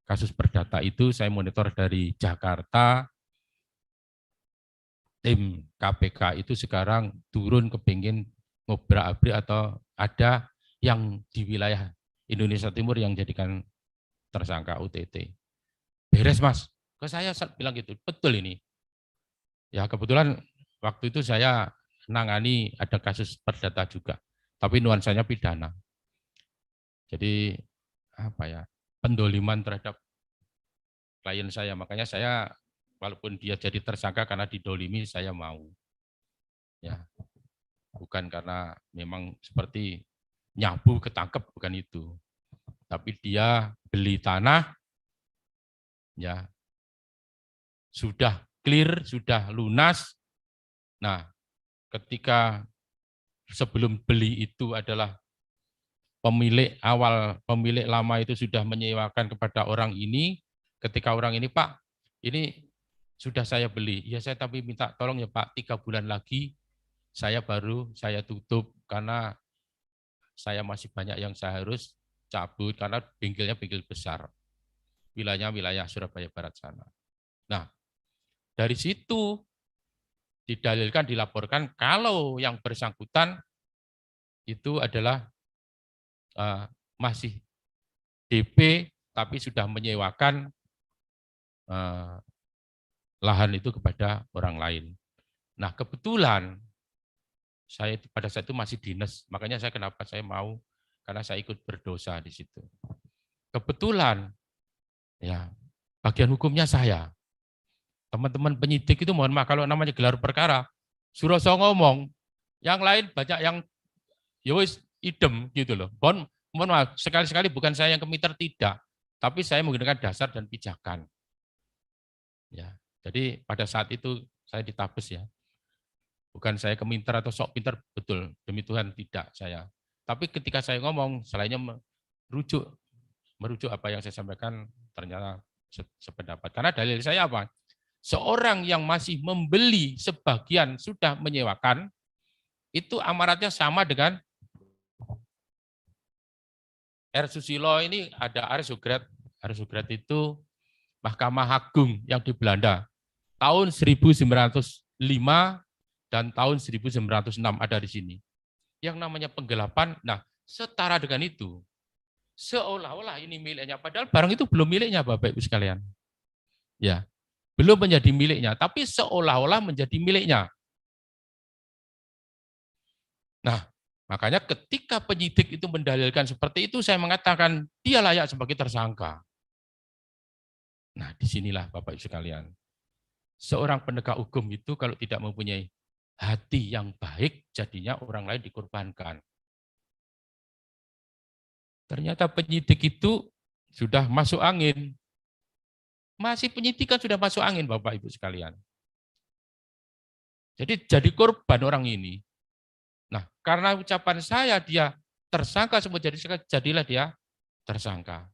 Kasus perdata itu saya monitor dari Jakarta, tim KPK itu sekarang turun kepingin ngobrak-abrik atau ada yang di wilayah Indonesia Timur yang jadikan tersangka UTT. Beres Mas, ke saya bilang gitu, betul ini. Ya kebetulan waktu itu saya nangani ada kasus perdata juga, tapi nuansanya pidana. Jadi apa ya, pendoliman terhadap klien saya, makanya saya walaupun dia jadi tersangka karena didolimi, saya mau. Ya, bukan karena memang seperti nyabu ketangkep, bukan itu. Tapi dia beli tanah, ya sudah clear, sudah lunas. Nah, ketika sebelum beli itu adalah pemilik awal, pemilik lama itu sudah menyewakan kepada orang ini, ketika orang ini, Pak, ini sudah saya beli, ya saya tapi minta tolong ya Pak, 3 bulan lagi saya tutup karena saya masih banyak yang saya harus cabut karena bengkelnya bengkel besar. Wilayah Surabaya Barat sana. Nah, dari situ didalilkan, dilaporkan kalau yang bersangkutan itu adalah masih DP tapi sudah menyewakan lahan itu kepada orang lain. Nah, kebetulan saya pada saat itu masih dinas, makanya kenapa saya mau, karena saya ikut berdosa di situ. Kebetulan ya bagian hukumnya saya. Teman-teman penyidik itu mohon maaf kalau namanya gelar perkara, Suroso ngomong, Yang lain banyak yang ya wis idem gitu loh. Mohon maaf, sekali-sekali bukan saya yang keminter, tidak, tapi saya menggunakan dasar dan pijakan. Ya, jadi pada saat itu saya ditabes ya. Bukan saya keminter atau sok pinter, betul, demi Tuhan tidak saya. Tapi ketika saya ngomong, selainnya merujuk apa yang saya sampaikan, ternyata sependapat. Karena dalil saya apa? Seorang yang masih membeli sebagian sudah menyewakan, itu amaratnya sama dengan R. Susilo. Ini ada Arisugrat. Arisugrat itu Mahkamah Agung yang di Belanda. Tahun 1905 dan tahun 1906 ada di sini. Yang namanya penggelapan, nah setara dengan itu, seolah-olah ini miliknya, padahal barang itu belum miliknya Bapak Ibu sekalian. Ya, belum menjadi miliknya, tapi seolah-olah menjadi miliknya. Nah, makanya ketika penyidik itu mendalilkan seperti itu, saya mengatakan dia layak sebagai tersangka. Nah, disinilah Bapak Ibu sekalian. Seorang penegak hukum itu kalau tidak mempunyai hati yang baik, jadinya orang lain dikorbankan. Ternyata penyidik itu sudah masuk angin. Masih penyidikan sudah masuk angin, Bapak Ibu sekalian. Jadi korban orang ini. Nah, karena ucapan saya dia tersangka, semua jadilah dia tersangka.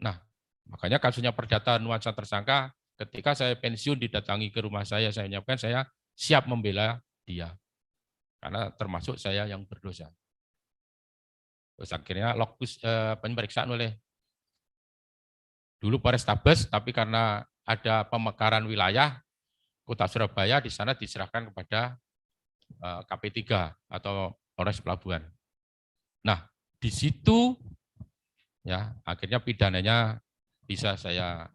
Nah, makanya kasusnya perdata nuansa tersangka, ketika saya pensiun didatangi ke rumah saya menyampaikan saya siap membela dia. Karena termasuk saya yang berdosa. Terus akhirnya lokus pemeriksaan oleh dulu Polrestabes, tapi karena ada pemekaran wilayah Kota Surabaya, di sana diserahkan kepada KP3 atau Polres Pelabuhan. Nah, di situ ya akhirnya pidananya bisa saya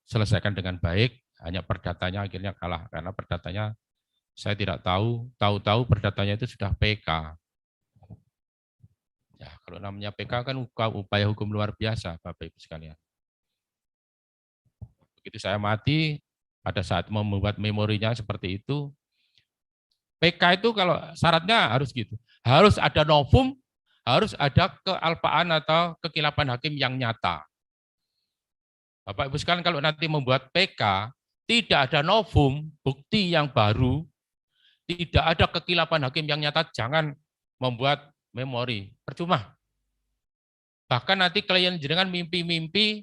selesaikan dengan baik, hanya perdatanya akhirnya kalah karena perdatanya saya tidak tahu perdatanya itu sudah PK. Ya, kalau namanya PK kan upaya hukum luar biasa, Bapak Ibu sekalian. Begitu saya mati, pada saat membuat memorinya seperti itu, PK itu kalau syaratnya harus gitu, harus ada novum, harus ada kealpaan atau kekilapan hakim yang nyata. Bapak Ibu sekalian, kalau nanti membuat PK, tidak ada novum, bukti yang baru, tidak ada kekilapan hakim yang nyata, jangan membuat memori, percuma. Bahkan nanti klien jenengan mimpi-mimpi,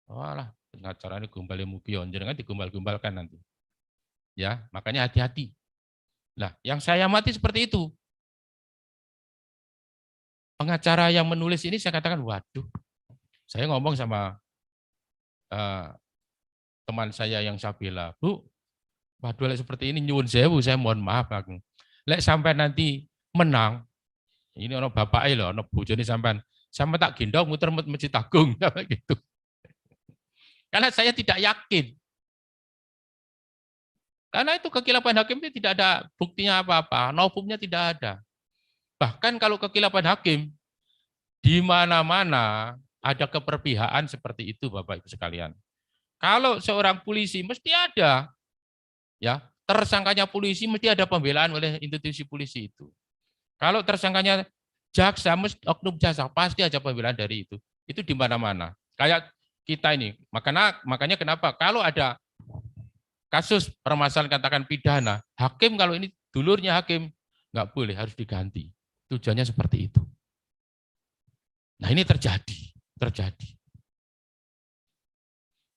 walah, pengacara ini gumbali mukion, jenengan digumbal-gumbalkan nanti. Ya, makanya hati-hati. Nah, yang saya amati seperti itu. Pengacara yang menulis ini saya katakan, waduh, saya ngomong sama teman saya yang saya bela, Bu, waduh, seperti ini nyuwun sewu, saya mohon maaf aku. Lek sampai nanti menang, ini ono bapak loh, ono bojone sampai tak gendong muter Masjid Agung gitu. Karena saya tidak yakin. Karena itu kekilapan hakim itu tidak ada buktinya apa-apa, novumnya tidak ada. Bahkan kalau kekilapan hakim, di mana-mana ada keperpihakan seperti itu, Bapak Ibu sekalian. Kalau seorang polisi mesti ada, ya tersangkanya polisi mesti ada pembelaan oleh institusi polisi itu. Kalau tersangkanya jaksa, oknum jaksa pasti ada pembelaan dari itu. Itu di mana-mana. Kayak kita ini, makanya kenapa kalau ada kasus permasalahan katakan pidana, hakim kalau ini dulurnya hakim, nggak boleh, harus diganti. Tujuannya seperti itu. Nah ini terjadi.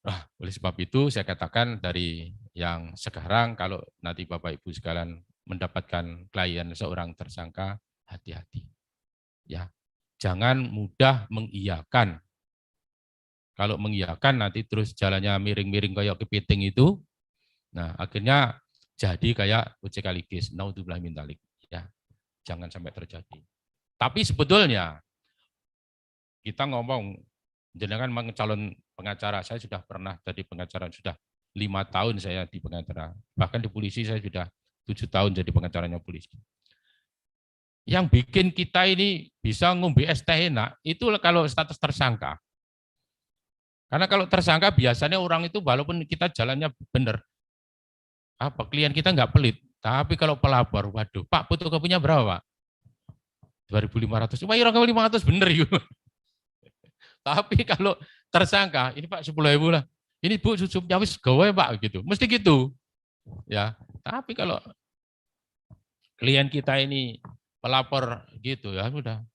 Nah, oleh sebab itu saya katakan dari yang sekarang kalau nanti Bapak Ibu sekalian mendapatkan klien seorang tersangka, hati-hati. Ya, jangan mudah mengiyakan. Kalau mengiyakan nanti terus jalannya miring-miring kayak kepiting itu, nah akhirnya jadi kayak OJK Ligis, naudzubillah min dzalik. Ya, jangan sampai terjadi. Tapi sebetulnya kita ngomong, jenengan calon pengacara, saya sudah pernah jadi pengacara, sudah 5 tahun saya di pengacara. Bahkan di polisi saya sudah 7 tahun jadi pengacaranya polisi. Yang bikin kita ini bisa ngombe es teh enak, itu kalau status tersangka. Karena kalau tersangka biasanya orang itu walaupun kita jalannya benar, klien kita nggak pelit, Tapi kalau pelapor, waduh, Pak fotokopinya berapa, Pak? 2.500. Wah, 2.500 bener yuk. Tapi kalau tersangka, ini Pak 10.000 lah. Ini Bu susupnya wis gawe Pak gitu. Mesti gitu. Ya. Tapi kalau klien kita ini pelapor gitu ya sudah.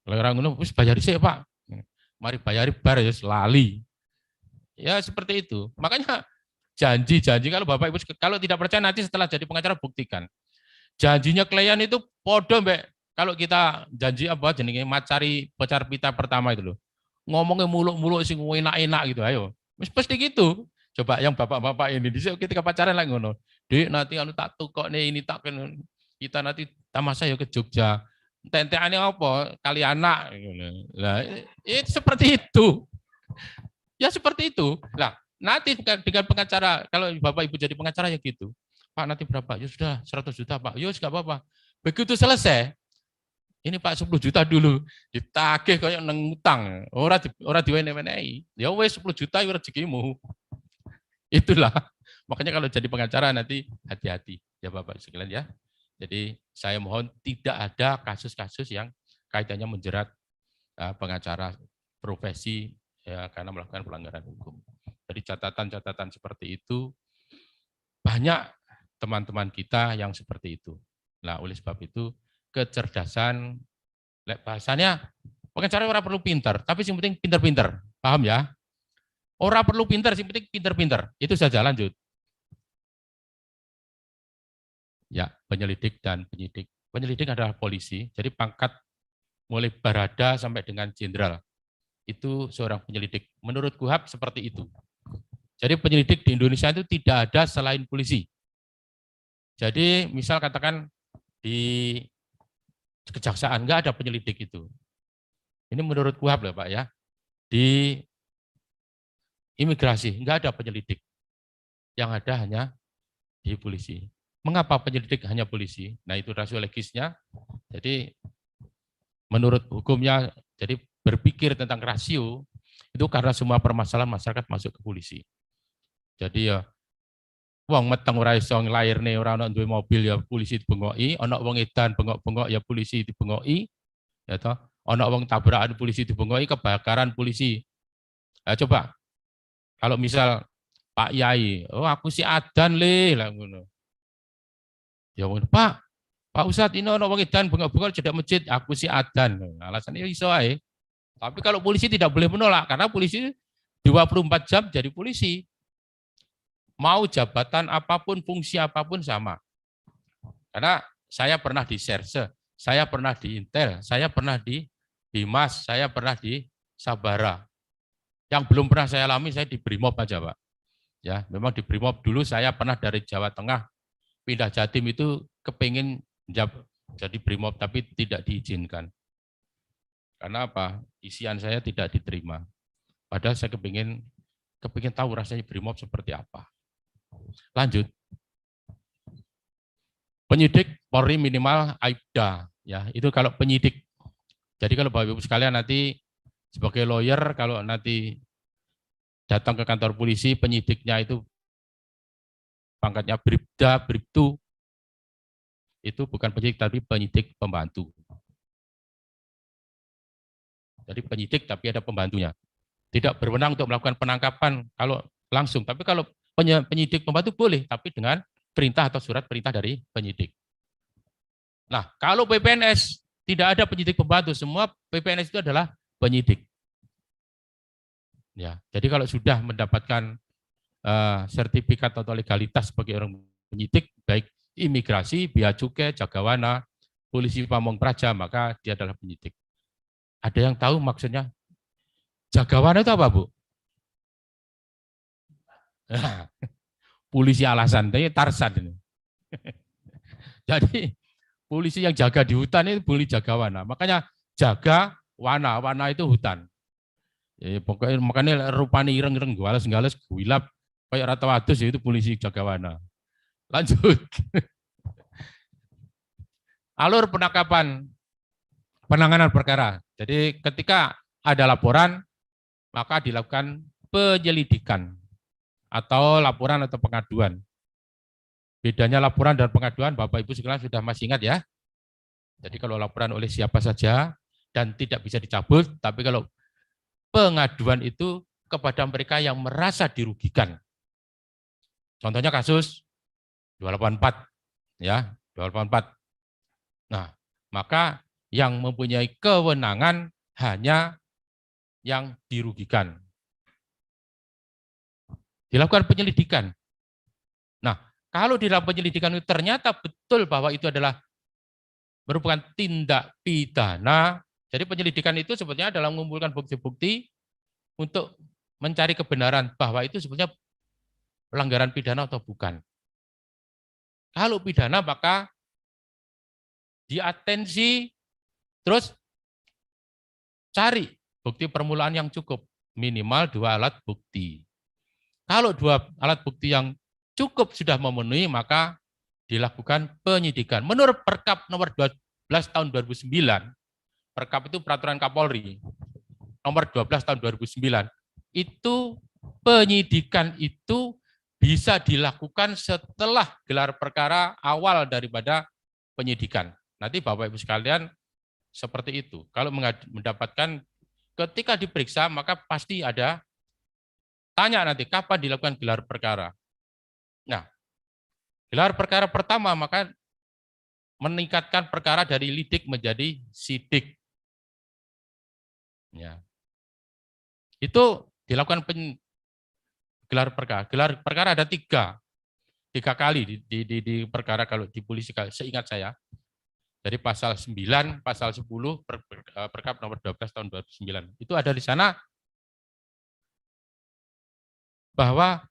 Kalau orang ngono wis bayari sih Pak. Mari bayari bar ya lali. Ya seperti itu. Makanya janji-janji kalau Bapak Ibu kalau tidak percaya nanti setelah jadi pengacara buktikan. Janjinya klien itu podo mbak. Kalau kita janji apa jenenge macari pacar pita pertama itu loh. Ngomongnya muluk-muluk sing enak-enak gitu ayo. Pasti gitu. Coba yang bapak-bapak ini di ketika pacaran lah ngono. Dek nanti anu tak tukok nih ini tak kita nanti tamasya ya ke Jogja. Tenteane apa? Kali anak. Nah, itu seperti itu. Ya seperti itu. Nah, nanti dengan pengacara, kalau Bapak Ibu jadi pengacara ya gitu. Pak nanti berapa? Ya sudah 100 juta Pak. Ya nggak apa-apa. Begitu selesai, ini Pak 10 juta dulu. Ditagih kayak neng utang. Ora diwenehi. Ya wes 10 juta ya rezekimu. Itulah. Makanya kalau jadi pengacara nanti hati-hati ya Bapak sekalian ya. Jadi saya mohon tidak ada kasus-kasus yang kaitannya menjerat pengacara profesi ya karena melakukan pelanggaran hukum. Jadi catatan-catatan seperti itu banyak teman-teman kita yang seperti itu. Nah, oleh sebab itu kecerdasan bahasanya pengacara orang perlu pintar, tapi yang penting pintar-pintar. Paham ya? Orang perlu pintar, yang penting pintar-pintar. Itu saja lanjut. Ya, penyelidik dan penyidik. Penyelidik adalah polisi, jadi pangkat mulai barada sampai dengan jenderal. Itu seorang penyelidik. Menurut KUHAP seperti itu. Jadi penyelidik di Indonesia itu tidak ada selain polisi. Jadi misal katakan di kejaksaan nggak ada penyelidik itu. Ini menurut KUHAP loh Pak ya. Di imigrasi nggak ada penyelidik. Yang ada hanya di polisi. Mengapa penyelidik hanya polisi? Nah itu rasio legisnya. Jadi menurut hukumnya, jadi berpikir tentang rasio itu karena semua permasalahan masyarakat masuk ke polisi. Jadi ya wong meteng ora iso nglairne ora ana duwe mobil ya polisi dibengoki, ana wong edan bengok-bengok ya polisi dibengoki. Ya toh, ana wong tabrakan polisi dibengoki, kebakaran polisi. Ya coba kalau misal Pak Yai, oh aku si adan le lah ngono. Ya wong Pak Ustadz ini ana wong edan bengok-bengok cedak masjid, aku si adan. Alasannya iso ae. Tapi kalau polisi tidak boleh menolak karena polisi 24 jam jadi polisi. Mau jabatan apapun, fungsi apapun sama. Karena saya pernah di Serse, saya pernah di Intel, saya pernah di Bimas, saya pernah di Sabara. Yang belum pernah saya alami saya di Brimob aja, Pak. Ya, memang di Brimob dulu saya pernah dari Jawa Tengah pindah Jatim itu kepingin jadi Brimob tapi tidak diizinkan. Karena apa? Isian saya tidak diterima. Padahal saya kepingin tahu rasanya Brimob seperti apa. Lanjut. Penyidik Polri minimal AIBDA. Ya, itu kalau penyidik. Jadi kalau Bapak Ibu sekalian nanti sebagai lawyer, kalau nanti datang ke kantor polisi, penyidiknya itu pangkatnya Bribda, Bribtu, itu bukan penyidik tapi penyidik pembantu. Jadi penyidik tapi ada pembantunya. Tidak berwenang untuk melakukan penangkapan kalau langsung, tapi kalau penyidik pembantu boleh, tapi dengan perintah atau surat perintah dari penyidik. Nah, kalau PPNS tidak ada penyidik pembantu, semua PPNS itu adalah penyidik. Ya, jadi kalau sudah mendapatkan sertifikat atau legalitas sebagai orang penyidik, baik imigrasi, bea cukai, jagawana, polisi pamong praja, maka dia adalah penyidik. Ada yang tahu maksudnya jagawana itu apa, Bu? Nah, polisi alasan, tapi Tarsan ini. Jadi polisi yang jaga di hutan itu polisi jagawana. Makanya jaga wana itu hutan. Pokoknya makanya rupanya ireng-ireng gales-gales guilap kayak rata wadus itu polisi jagawana. Lanjut. Alur penangkapan penanganan perkara. Jadi ketika ada laporan maka dilakukan penyelidikan atau laporan atau pengaduan. Bedanya laporan dan pengaduan, Bapak Ibu sekalian sudah masih ingat ya. Jadi kalau laporan oleh siapa saja dan tidak bisa dicabut, tapi kalau pengaduan itu kepada mereka yang merasa dirugikan. Contohnya kasus 284 ya, 284. Nah, maka yang mempunyai kewenangan hanya yang dirugikan. Dilakukan penyelidikan. Nah, kalau di dalam penyelidikan itu ternyata betul bahwa itu adalah merupakan tindak pidana, jadi penyelidikan itu sebetulnya adalah mengumpulkan bukti-bukti untuk mencari kebenaran bahwa itu sebetulnya pelanggaran pidana atau bukan. Kalau pidana maka diatensi, terus cari bukti permulaan yang cukup, minimal 2 alat bukti. Kalau 2 alat bukti yang cukup sudah memenuhi, maka dilakukan penyidikan. Menurut Perkap nomor 12 tahun 2009, Perkap itu peraturan Kapolri, nomor 12 tahun 2009, itu penyidikan itu bisa dilakukan setelah gelar perkara awal daripada penyidikan. Nanti Bapak Ibu sekalian seperti itu. Kalau mendapatkan ketika diperiksa maka pasti ada tanya nanti kapan dilakukan gelar perkara. Nah, gelar perkara pertama maka meningkatkan perkara dari lidik menjadi sidik. Ya. Itu dilakukan gelar perkara. Gelar perkara ada 3 kali di perkara kalau di polisi seingat saya. Dari pasal 9, pasal 10, Perkap nomor 12 tahun 2009. Itu ada di sana bahwa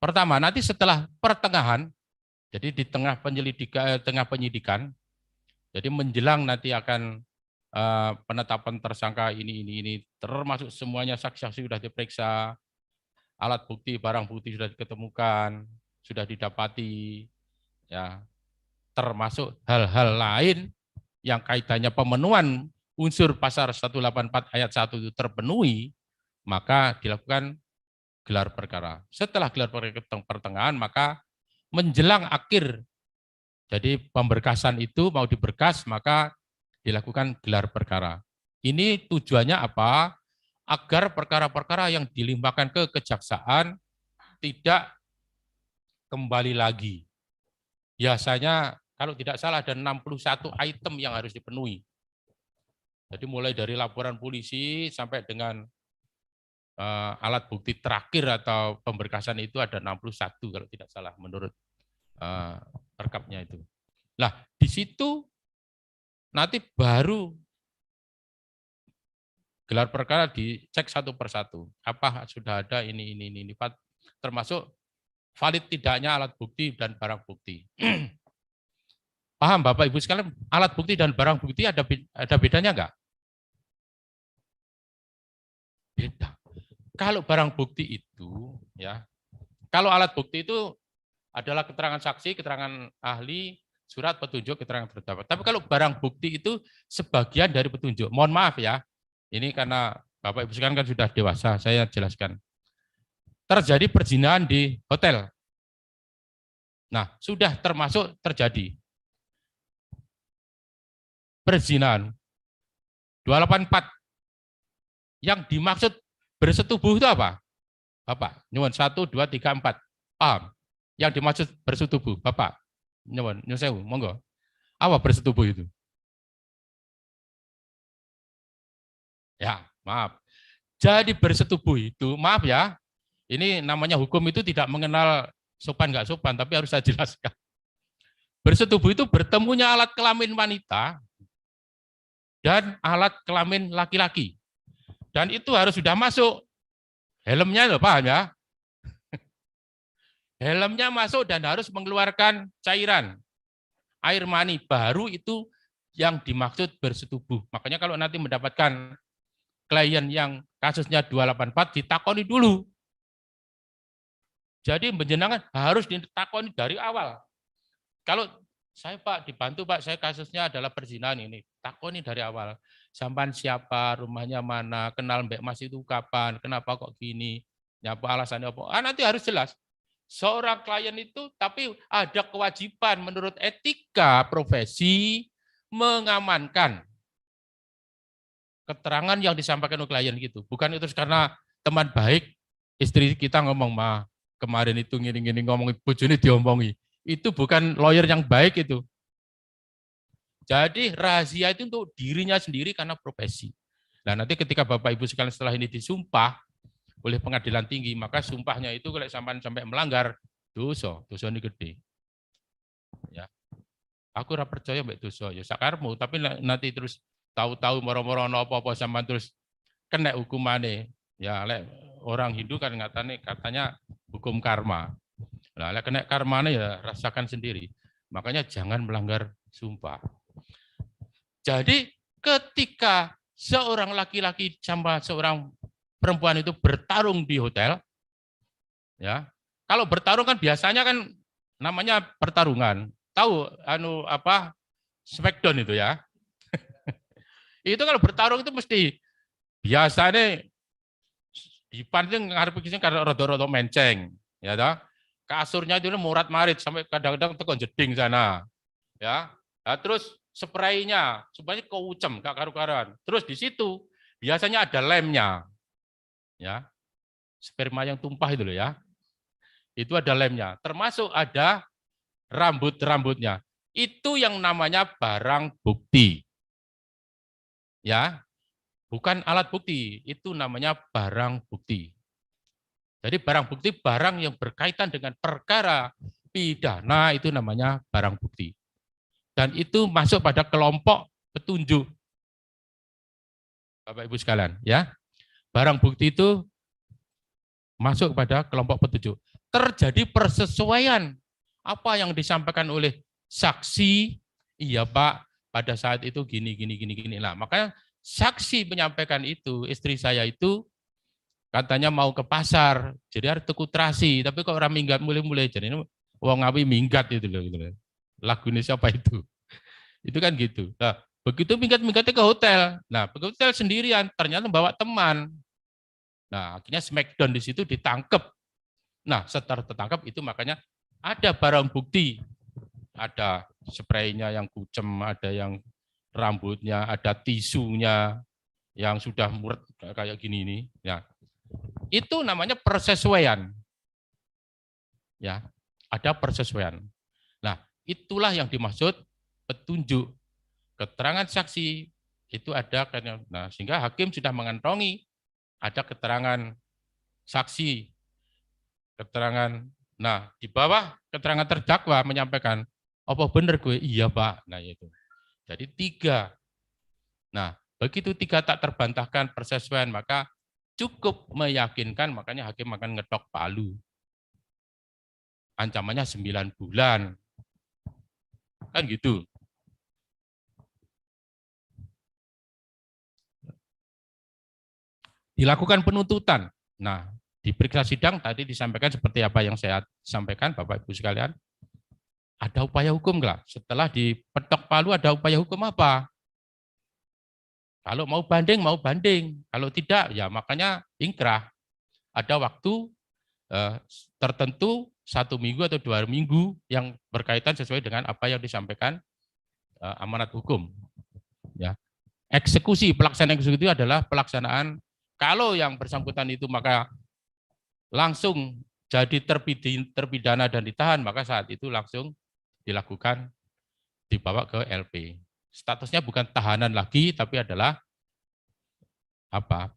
pertama nanti setelah pertengahan, jadi di tengah penyidikan, jadi menjelang nanti akan penetapan tersangka ini termasuk semuanya saksi-saksi sudah diperiksa, alat bukti, barang bukti sudah diketemukan, sudah didapati, ya, termasuk hal-hal lain yang kaitannya pemenuhan unsur pasal 184 ayat 1 itu terpenuhi, maka dilakukan gelar perkara. Setelah gelar perkara pertengahan, maka menjelang akhir, jadi pemberkasan itu mau diberkas, maka dilakukan gelar perkara. Ini tujuannya apa? Agar perkara-perkara yang dilimpahkan ke kejaksaan tidak kembali lagi. Biasanya kalau tidak salah ada 61 item yang harus dipenuhi. Jadi mulai dari laporan polisi sampai dengan alat bukti terakhir atau pemberkasan itu ada 61 kalau tidak salah menurut perkapnya itu. Nah, di situ nanti baru gelar perkara dicek satu persatu. Apa sudah ada ini, termasuk valid tidaknya alat bukti dan barang bukti. Paham Bapak Ibu sekalian, alat bukti dan barang bukti ada bedanya enggak? Beda. Kalau barang bukti itu, ya, kalau alat bukti itu adalah keterangan saksi, keterangan ahli, surat petunjuk, keterangan terdakwa. Tapi kalau barang bukti itu sebagian dari petunjuk. Mohon maaf ya, ini karena Bapak Ibu sekalian kan sudah dewasa, saya jelaskan. Terjadi perzinahan di hotel. Nah, sudah termasuk terjadi perzinahan 284. Yang dimaksud bersetubuh itu apa? Bapak, nyuwun 1, 2, 3, 4. Paham? Yang dimaksud bersetubuh, Bapak. Nyuwun sewu, monggo. Apa bersetubuh itu? Ya, maaf. Jadi bersetubuh itu, maaf ya, ini namanya hukum itu tidak mengenal sopan nggak sopan, tapi harus saya jelaskan. Bersetubuh itu bertemunya alat kelamin wanita dan alat kelamin laki-laki. Dan itu harus sudah masuk. Helmnya loh, paham ya? Helmnya masuk dan harus mengeluarkan cairan. Air mani, baru itu yang dimaksud bersetubuh. Makanya kalau nanti mendapatkan klien yang kasusnya 284, ditakoni dulu. Jadi menjenengan harus ditakoni dari awal. Kalau saya Pak dibantu Pak, saya kasusnya adalah perzinahan ini. Takoni dari awal. Sampan siapa, rumahnya mana, kenal Mbak Mas itu kapan, kenapa kok gini, nyapa alasannya apa. Nanti harus jelas. seorang klien itu tapi ada kewajiban menurut etika profesi mengamankan keterangan yang disampaikan oleh klien gitu. Bukan itu karena teman baik istri kita ngomong, "Ma, kemarin itu gini-gini ngomongin bojone diomongi." Itu bukan lawyer yang baik itu. Jadi rahasia itu untuk dirinya sendiri karena profesi. Nah, nanti ketika Bapak Ibu sekalian setelah ini disumpah oleh pengadilan tinggi, maka sumpahnya itu kalau sampai melanggar dosa ini gede. Ya. Aku ora percaya mbek dosa ya sakarmu, tapi nanti terus tahu-tahu moro-moro apa-apa sampean terus kena hukumane. Ya lek orang Hindu kan katanya hukum karma. Nah, lek kena karmane ya rasakan sendiri. Makanya jangan melanggar sumpah. Jadi ketika seorang laki-laki sama seorang perempuan itu bertarung di hotel, ya, kalau bertarung kan biasanya kan namanya pertarungan. Tahu Smackdown itu ya. Itu kalau bertarung itu mesti biasanya dipancing ngarep iki karena rada-rada menceng, ya toh. Kasurnya itu murat marit sampai kadang-kadang tekon jeding sana. Ya. Nah, terus spraynya supaya keucem gak karu-karuan. Terus di situ biasanya ada lemnya. Ya. Sperma yang tumpah itu loh ya. Itu ada lemnya, termasuk ada rambut-rambutnya. Itu yang namanya barang bukti. Ya. Bukan alat bukti, itu namanya barang bukti. Jadi barang bukti barang yang berkaitan dengan perkara pidana itu namanya barang bukti. Dan itu masuk pada kelompok petunjuk. Bapak Ibu sekalian, ya. Barang bukti itu masuk pada kelompok petunjuk. Terjadi persesuaian apa yang disampaikan oleh saksi, iya Pak, pada saat itu gini. Nah, makanya saksi menyampaikan itu, istri saya itu katanya mau ke pasar, jadi harus tuku terasi, tapi kok orang minggat mulai-mulai, jadi ini wong ngawi minggat itu loh. Gitu. Lagu ini siapa itu? Itu kan gitu. Nah, begitu minggat-minggatnya ke hotel, nah ke hotel sendirian, ternyata bawa teman. Nah, akhirnya Smackdown di situ ditangkap. Nah, setelah tertangkap itu makanya ada barang bukti, ada spraynya yang kucem, ada yang rambutnya, ada tisunya yang sudah muret kayak gini ini. Ya, itu namanya persesuaian. Ya, ada persesuaian. Nah, itulah yang dimaksud petunjuk. Keterangan saksi itu ada, nah sehingga hakim sudah mengantongi ada keterangan saksi, keterangan. Nah, di bawah keterangan terdakwa menyampaikan, apa benar gue? Iya Pak. Nah itu. Jadi 3. Nah, begitu 3 tak terbantahkan persesuaian, maka cukup meyakinkan, makanya hakim akan ngedok palu. Ancamannya 9 bulan. Kan gitu. Dilakukan penuntutan. Nah, di periksa sidang tadi disampaikan seperti apa yang saya sampaikan, Bapak Ibu sekalian. Ada upaya hukum nggak? Setelah dipetok palu ada upaya hukum apa? Kalau mau banding. Kalau tidak, ya makanya ingkrah. Ada waktu tertentu 1 minggu atau 2 minggu yang berkaitan sesuai dengan apa yang disampaikan amanat hukum. Ya. Eksekusi, pelaksanaan eksekusi adalah pelaksanaan kalau yang bersangkutan itu maka langsung jadi terpidana dan ditahan, maka saat itu langsung dilakukan dibawa ke LP. Statusnya bukan tahanan lagi, tapi adalah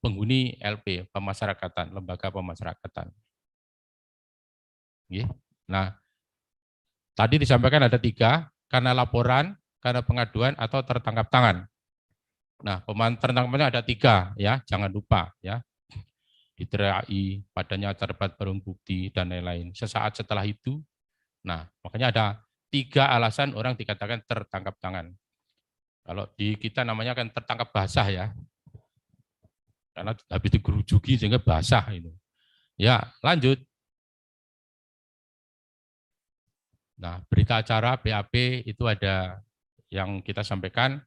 penghuni LP, pemasyarakatan, lembaga pemasyarakatan. Nah, tadi disampaikan ada 3, karena laporan, karena pengaduan, atau tertangkap tangan. Nah, tertangkapnya ada 3, ya, jangan lupa, ya. Diterai, padanya terdapat barang bukti, dan lain-lain. Sesaat setelah itu, nah, makanya ada 3 alasan orang dikatakan tertangkap tangan. Kalau di kita namanya kan tertangkap basah ya. Karena habis dikerujuki sehingga basah itu. Ya, lanjut. Nah, berita acara BAP itu ada yang kita sampaikan.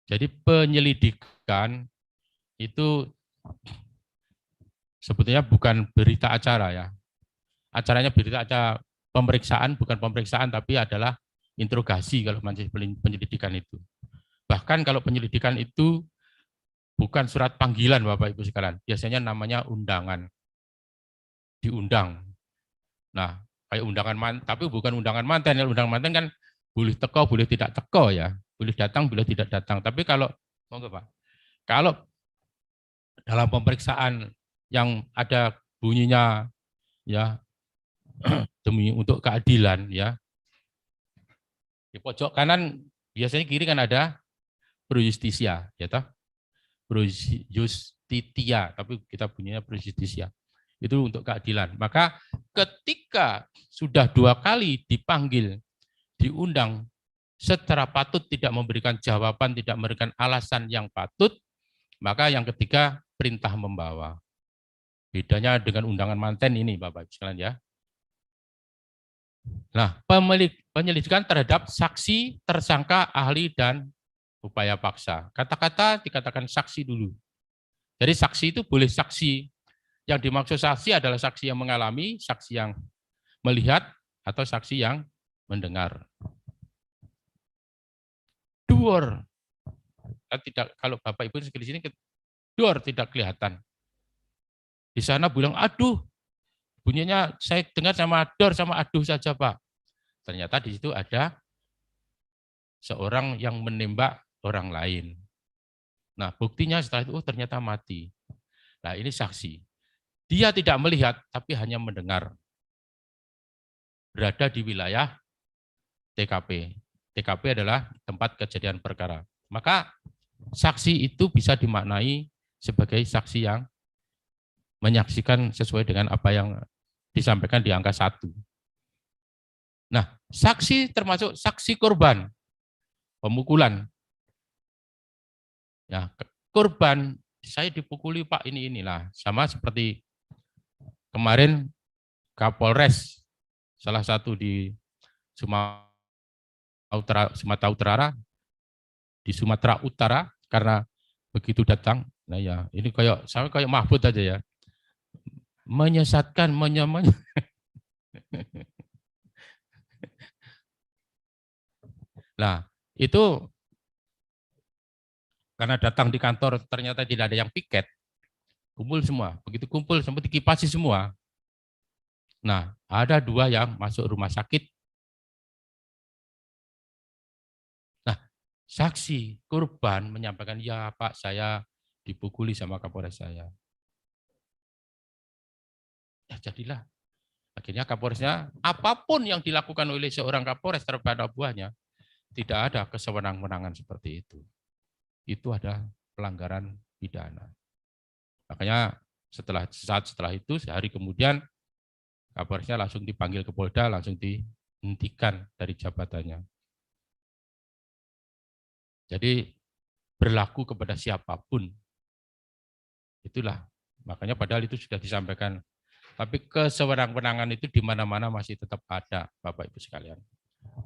Jadi penyelidikan itu sebetulnya bukan berita acara ya. acaranya berita acara pemeriksaan, bukan pemeriksaan tapi adalah interogasi kalau masih penyelidikan itu. Bahkan kalau penyelidikan itu bukan surat panggilan Bapak Ibu sekalian, biasanya namanya undangan. Diundang. Nah, kayak undangan tapi bukan undangan manten. Undangan manten kan boleh teko, boleh tidak teko ya. Boleh datang, boleh tidak datang. Tapi kalau monggo Pak. Kalau dalam pemeriksaan yang ada bunyinya ya demi untuk keadilan ya. Di pojok kanan biasanya kiri kan ada pro justisia ya toh. Pro justitia, tapi kita punya pro justisia. Itu untuk keadilan. Maka ketika sudah 2 kali dipanggil, diundang secara patut tidak memberikan jawaban, tidak memberikan alasan yang patut, maka yang ketiga perintah membawa. Bedanya dengan undangan manten ini Bapak Ibu sekalian ya. Nah, penyelidikan terhadap saksi, tersangka, ahli, dan upaya paksa. Kata-kata dikatakan saksi dulu. Jadi saksi itu boleh saksi. Yang dimaksud saksi adalah saksi yang mengalami, saksi yang melihat, atau saksi yang mendengar. Duor. Tidak, kalau Bapak Ibu di sini, duor tidak kelihatan. Di sana bilang, aduh, bunyinya saya dengar sama dor sama aduh saja Pak. Ternyata di situ ada seorang yang menembak orang lain. Nah buktinya setelah itu ternyata mati. Nah ini saksi. Dia tidak melihat tapi hanya mendengar. Berada di wilayah TKP. TKP adalah tempat kejadian perkara. Maka saksi itu bisa dimaknai sebagai saksi yang menyaksikan sesuai dengan apa yang disampaikan di angka 1. Nah, saksi termasuk saksi korban, pemukulan. Ya, korban, saya dipukuli Pak inilah. Sama seperti kemarin Kapolres, salah satu di Sumatera Utara, karena begitu datang, nah ya ini kayak Mahfud aja ya, menyesatkan, Nah, itu karena datang di kantor ternyata tidak ada yang piket, kumpul semua. Begitu kumpul sampai dikipasi semua. Nah, ada 2 yang masuk rumah sakit. Nah, saksi korban menyampaikan, ya Pak, saya dipukuli sama Kapolres saya. Ya jadilah. Akhirnya Kapolresnya, apapun yang dilakukan oleh seorang Kapolres terhadap buahnya, tidak ada kesewenang-wenangan seperti itu. Itu ada pelanggaran pidana. Makanya saat setelah itu, sehari kemudian, Kapolresnya langsung dipanggil ke Polda, langsung dihentikan dari jabatannya. Jadi berlaku kepada siapapun. Itulah, makanya padahal itu sudah disampaikan. Tapi kesewenang-wenangan itu di mana-mana masih tetap ada, Bapak Ibu sekalian.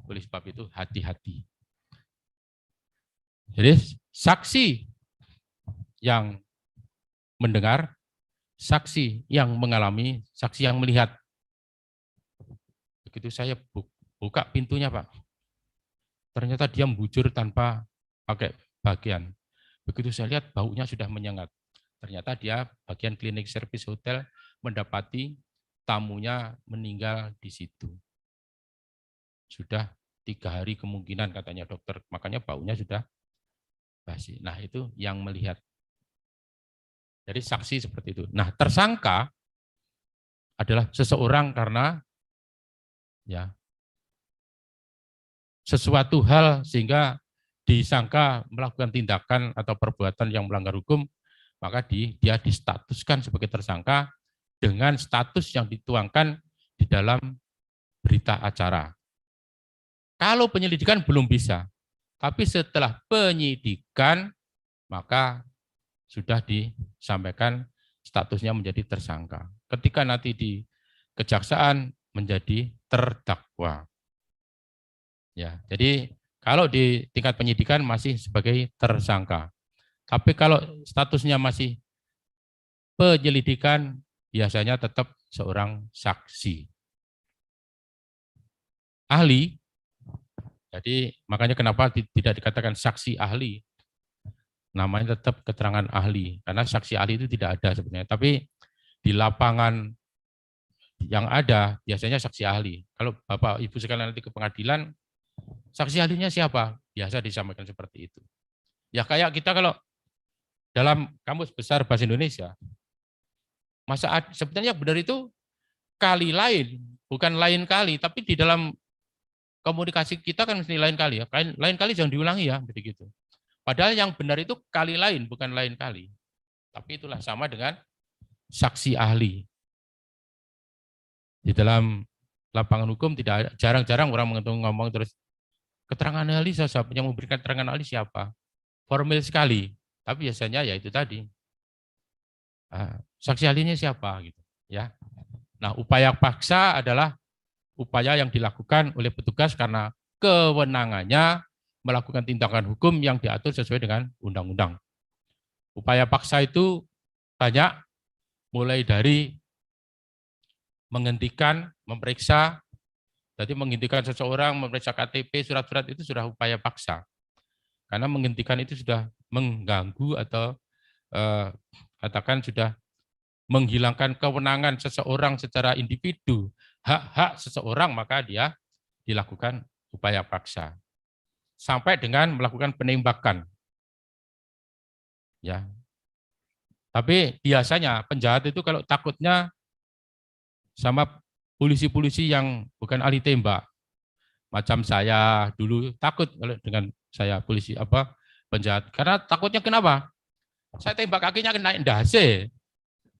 Oleh sebab itu hati-hati. Jadi saksi yang mendengar, saksi yang mengalami, saksi yang melihat. Begitu saya buka pintunya Pak, ternyata dia membujur tanpa pakai bagian. Begitu saya lihat baunya sudah menyengat. Ternyata dia bagian klinik servis hotel mendapati tamunya meninggal di situ. Sudah 3 hari kemungkinan katanya dokter, makanya baunya sudah basi. Nah itu yang melihat. Jadi saksi seperti itu. Nah tersangka adalah seseorang karena ya sesuatu hal sehingga disangka melakukan tindakan atau perbuatan yang melanggar hukum, maka dia distatuskan sebagai tersangka dengan status yang dituangkan di dalam berita acara. Kalau penyelidikan belum bisa, tapi setelah penyidikan maka sudah disampaikan statusnya menjadi tersangka. Ketika nanti di kejaksaan menjadi terdakwa. Ya, jadi kalau di tingkat penyidikan masih sebagai tersangka. Tapi kalau statusnya masih penyelidikan, biasanya tetap seorang saksi. ahli. Jadi makanya kenapa tidak dikatakan saksi ahli. Namanya tetap keterangan ahli. Karena saksi ahli itu tidak ada sebenarnya. Tapi di lapangan yang ada biasanya saksi ahli. Kalau Bapak Ibu sekalian nanti ke pengadilan, saksi ahlinya siapa? Biasa disampaikan seperti itu. Ya kayak kita kalau dalam Kamus Besar Bahasa Indonesia, sebenarnya benar itu kali lain, bukan lain kali, tapi di dalam komunikasi kita kan mesti lain kali ya. Lain kali jangan diulangi ya, begitu. Padahal yang benar itu kali lain, bukan lain kali. Tapi itulah sama dengan saksi ahli. Di dalam lapangan hukum tidak jarang-jarang orang ngomong terus keterangan ahli siapa, yang memberikan keterangan ahli siapa. Formal sekali, tapi biasanya ya itu tadi. Saksi ahlinya siapa gitu ya. Nah, upaya paksa adalah upaya yang dilakukan oleh petugas karena kewenangannya melakukan tindakan hukum yang diatur sesuai dengan undang-undang. Upaya paksa itu banyak, mulai dari menghentikan, memeriksa. Jadi menghentikan seseorang, memeriksa KTP, surat-surat itu sudah upaya paksa. Karena menghentikan itu sudah mengganggu atau katakan sudah menghilangkan kewenangan seseorang secara individu, hak-hak seseorang, maka dia dilakukan upaya paksa. Sampai dengan melakukan penembakan. Ya. Tapi biasanya penjahat itu kalau takutnya sama polisi-polisi yang bukan ahli tembak. Macam saya dulu takut kalau dengan saya polisi penjahat. Karena takutnya kenapa? Saya tembak kakinya kena ndase.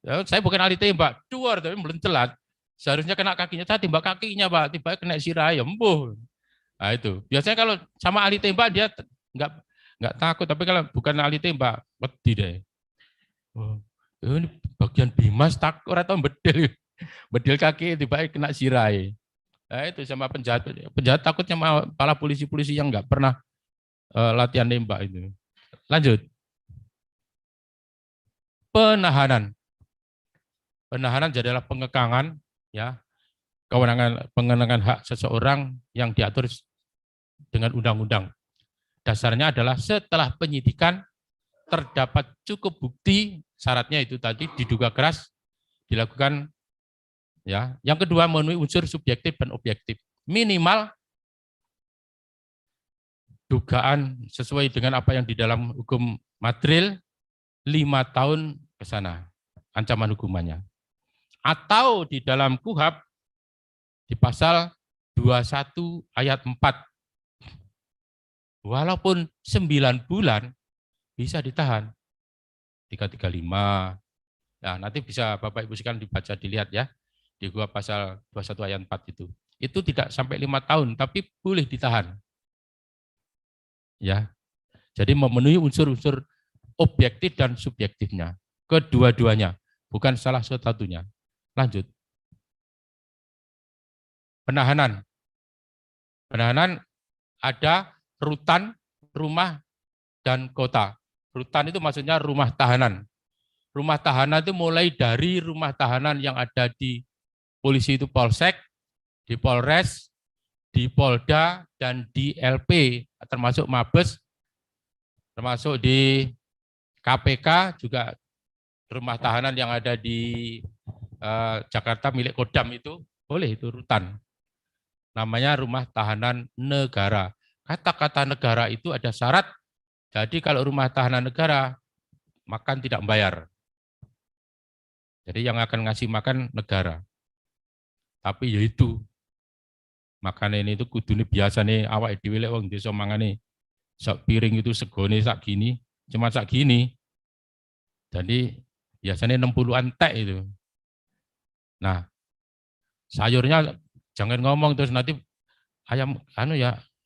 Ya, saya bukan ahli tembak, duar tapi melencelat. Seharusnya kena kakinya, saya tembak kakinya Pak, tiba kena sirah ya embuh. Nah itu. Biasanya kalau sama ahli tembak dia nggak takut, tapi kalau bukan ahli tembak, wedi deh. Oh, ini bagian bimas takut atau bedil. Bedil kaki tiba kena sirai. Nah itu sama penjahat. Penjahat takutnya malah polisi-polisi yang nggak pernah latihan nembak itu. Lanjut. Penahanan. Penahanan adalah pengekangan, ya, pengenangan hak seseorang yang diatur dengan undang-undang. Dasarnya adalah setelah penyidikan terdapat cukup bukti, syaratnya itu tadi diduga keras dilakukan, ya. Yang kedua memenuhi unsur subjektif dan objektif. Minimal dugaan sesuai dengan apa yang di dalam hukum material 5 tahun ke sana ancaman hukumannya. Atau di dalam KUHP di pasal 21 ayat 4. Walaupun 9 bulan bisa ditahan. 335. Nah, nanti bisa Bapak Ibu sekalian dibaca dilihat ya. Di KUHP pasal 21 ayat 4 itu. Itu tidak sampai 5 tahun tapi boleh ditahan. Ya. Jadi memenuhi unsur-unsur objektif dan subjektifnya. Kedua-duanya, bukan salah satunya. Lanjut. Penahanan. Penahanan ada rutan, rumah, dan kota. Rutan itu maksudnya rumah tahanan. Rumah tahanan itu mulai dari rumah tahanan yang ada di polisi itu Polsek, di Polres, di Polda, dan di LP, termasuk Mabes, termasuk di KPK, juga rumah tahanan yang ada di Jakarta milik Kodam itu, boleh itu rutan. Namanya rumah tahanan negara. Kata-kata negara itu ada syarat. Jadi kalau rumah tahanan negara, makan tidak membayar. Jadi yang akan ngasih makan negara. Tapi ya itu, makanan ini itu kudune biasa nih, awak dhewe lek wong desa mangane sak piring itu segone sak gini, cuma sak gini. Jadi biasanya 60-an tek itu. Nah, sayurnya jangan ngomong terus nanti ayam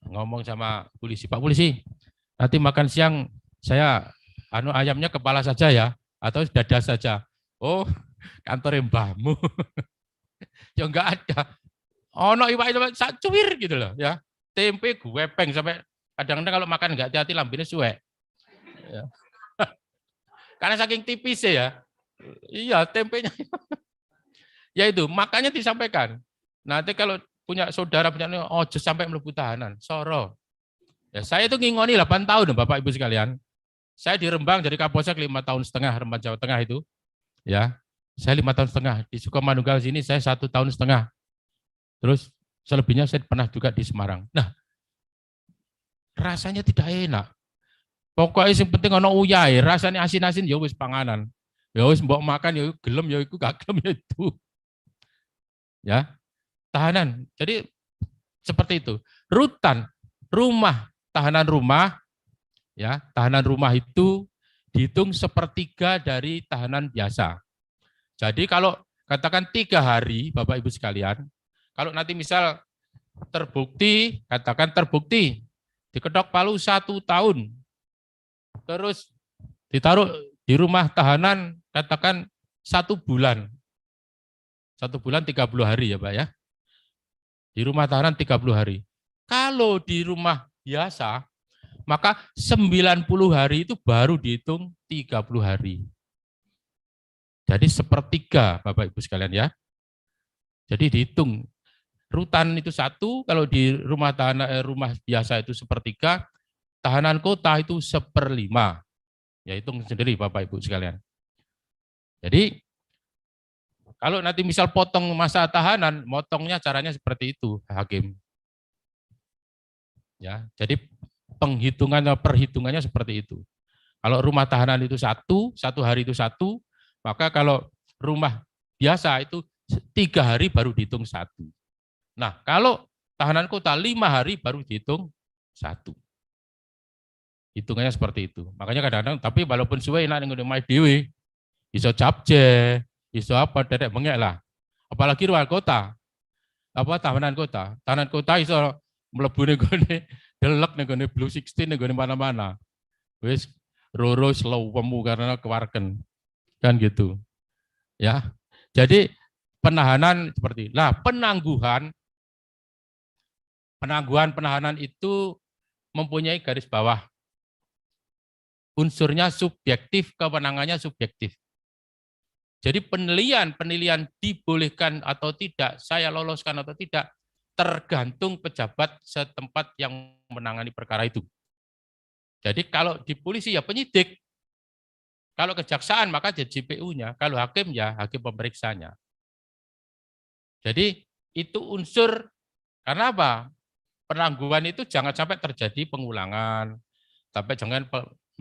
ngomong sama polisi, Pak polisi, nanti makan siang saya ayamnya kepala saja ya atau dada saja. Oh, kantor mbahmu. Ya enggak ada. Ono iwak sak cuwir gitu loh ya. Tempe guepeng sampai kadang-kadang kalau makan enggak hati-hati lambene suwek. Ya. Karena saking tipis ya. Iya, tempenya. Ya itu, makanya disampaikan. Nanti kalau punya saudara, punya ojo sampai mlebu tahanan, soro. Ya, saya itu ngingoni 8 tahun, Bapak Ibu sekalian. Saya di Rembang jadi Kapolsek 5 tahun setengah, Rembang Jawa Tengah itu. Ya, saya 5 tahun setengah. Di Sukomanunggal sini saya 1 tahun setengah. Terus selebihnya saya pernah juga di Semarang. Nah, rasanya tidak enak. Pokoknya yang penting ono uyai, rasanya asin-asin ya wis panganan. Ya wis mbok makan ya gelem ya iku gak gelem ya itu. Ya, tahanan. Jadi seperti itu. Rutan, rumah, tahanan rumah, ya, tahanan rumah itu dihitung sepertiga dari tahanan biasa. Jadi kalau katakan 3 hari, Bapak Ibu sekalian, kalau nanti misal terbukti, katakan terbukti, diketok palu 1 tahun, terus ditaruh di rumah tahanan, katakan 1 bulan. 1 bulan 30 hari ya Pak ya. Di rumah tahanan 30 hari. Kalau di rumah biasa, maka 90 hari itu baru dihitung 30 hari. Jadi sepertiga Bapak Ibu sekalian ya. Jadi dihitung rutan itu 1, kalau di rumah tahanan rumah biasa itu sepertiga, tahanan kota itu 1/5. Ya hitung sendiri Bapak Ibu sekalian. Jadi kalau nanti misal potong masa tahanan, motongnya caranya seperti itu, hakim. Ya, jadi perhitungannya seperti itu. Kalau rumah tahanan itu 1 hari itu 1, maka kalau rumah biasa itu 3 hari baru dihitung 1. Nah, kalau tahanan kota 5 hari baru dihitung 1. Hitungannya seperti itu. Makanya kadang-kadang, tapi walaupun suwe enak ning omah dhewe, iso capje, iso apa dedek bengek lah. Apalagi ruang kota, apa tahanan kota iso mlebu ning gone delek ning gone Blue 16 ning gone mana-mana. Wis roro slowemu karena kewarken. Kan gitu. Ya. Jadi penahanan seperti lah, penahanan itu mempunyai garis bawah. Unsurnya subjektif, kewenangannya subjektif. Jadi penilaian dibolehkan atau tidak, saya loloskan atau tidak, tergantung pejabat setempat yang menangani perkara itu. Jadi kalau di polisi ya penyidik, kalau kejaksaan maka jadi JPU-nya, kalau hakim ya hakim pemeriksanya. Jadi itu unsur, karena apa? Penangguhan itu jangan sampai terjadi pengulangan, sampai jangan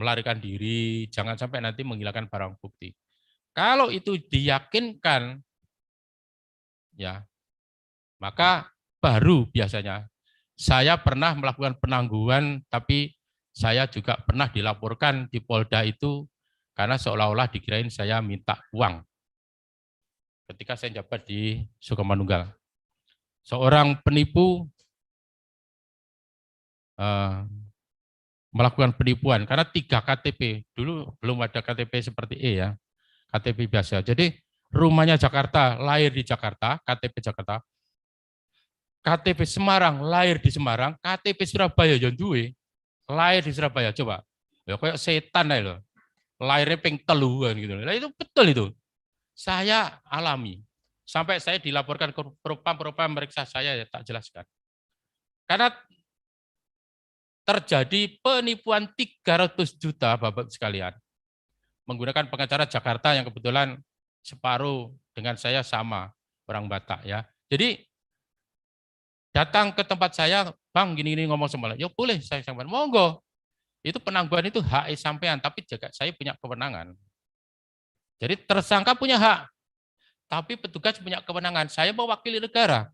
melarikan diri, jangan sampai nanti menghilangkan barang bukti. Kalau itu diyakinkan, ya maka baru biasanya. Saya pernah melakukan penangguhan, tapi saya juga pernah dilaporkan di Polda itu karena seolah-olah dikirain saya minta uang. Ketika saya jabat di Sukomanunggal, seorang penipu melakukan penipuan karena 3 KTP. Dulu belum ada KTP seperti ya, KTP biasa. Jadi rumahnya Jakarta, lahir di Jakarta, KTP Jakarta. KTP Semarang, lahir di Semarang, KTP Surabaya yang duwe, lahir di Surabaya. Coba, ya kayak setan aja loh. Lahirnya ping teluan gitu. Nah, itu betul itu. Saya alami. Sampai saya dilaporkan ke propam meriksa saya, ya tak jelaskan. Karena terjadi penipuan 300 juta Bapak sekalian. Menggunakan pengacara Jakarta yang kebetulan separuh dengan saya sama, orang Batak ya. Jadi datang ke tempat saya, Bang gini-gini ngomong semalam, ya boleh saya sampaikan, monggo. Itu penangguhan itu hak sampean, tapi juga saya punya kewenangan. Jadi tersangka punya hak, tapi petugas punya kewenangan. Saya mewakili negara.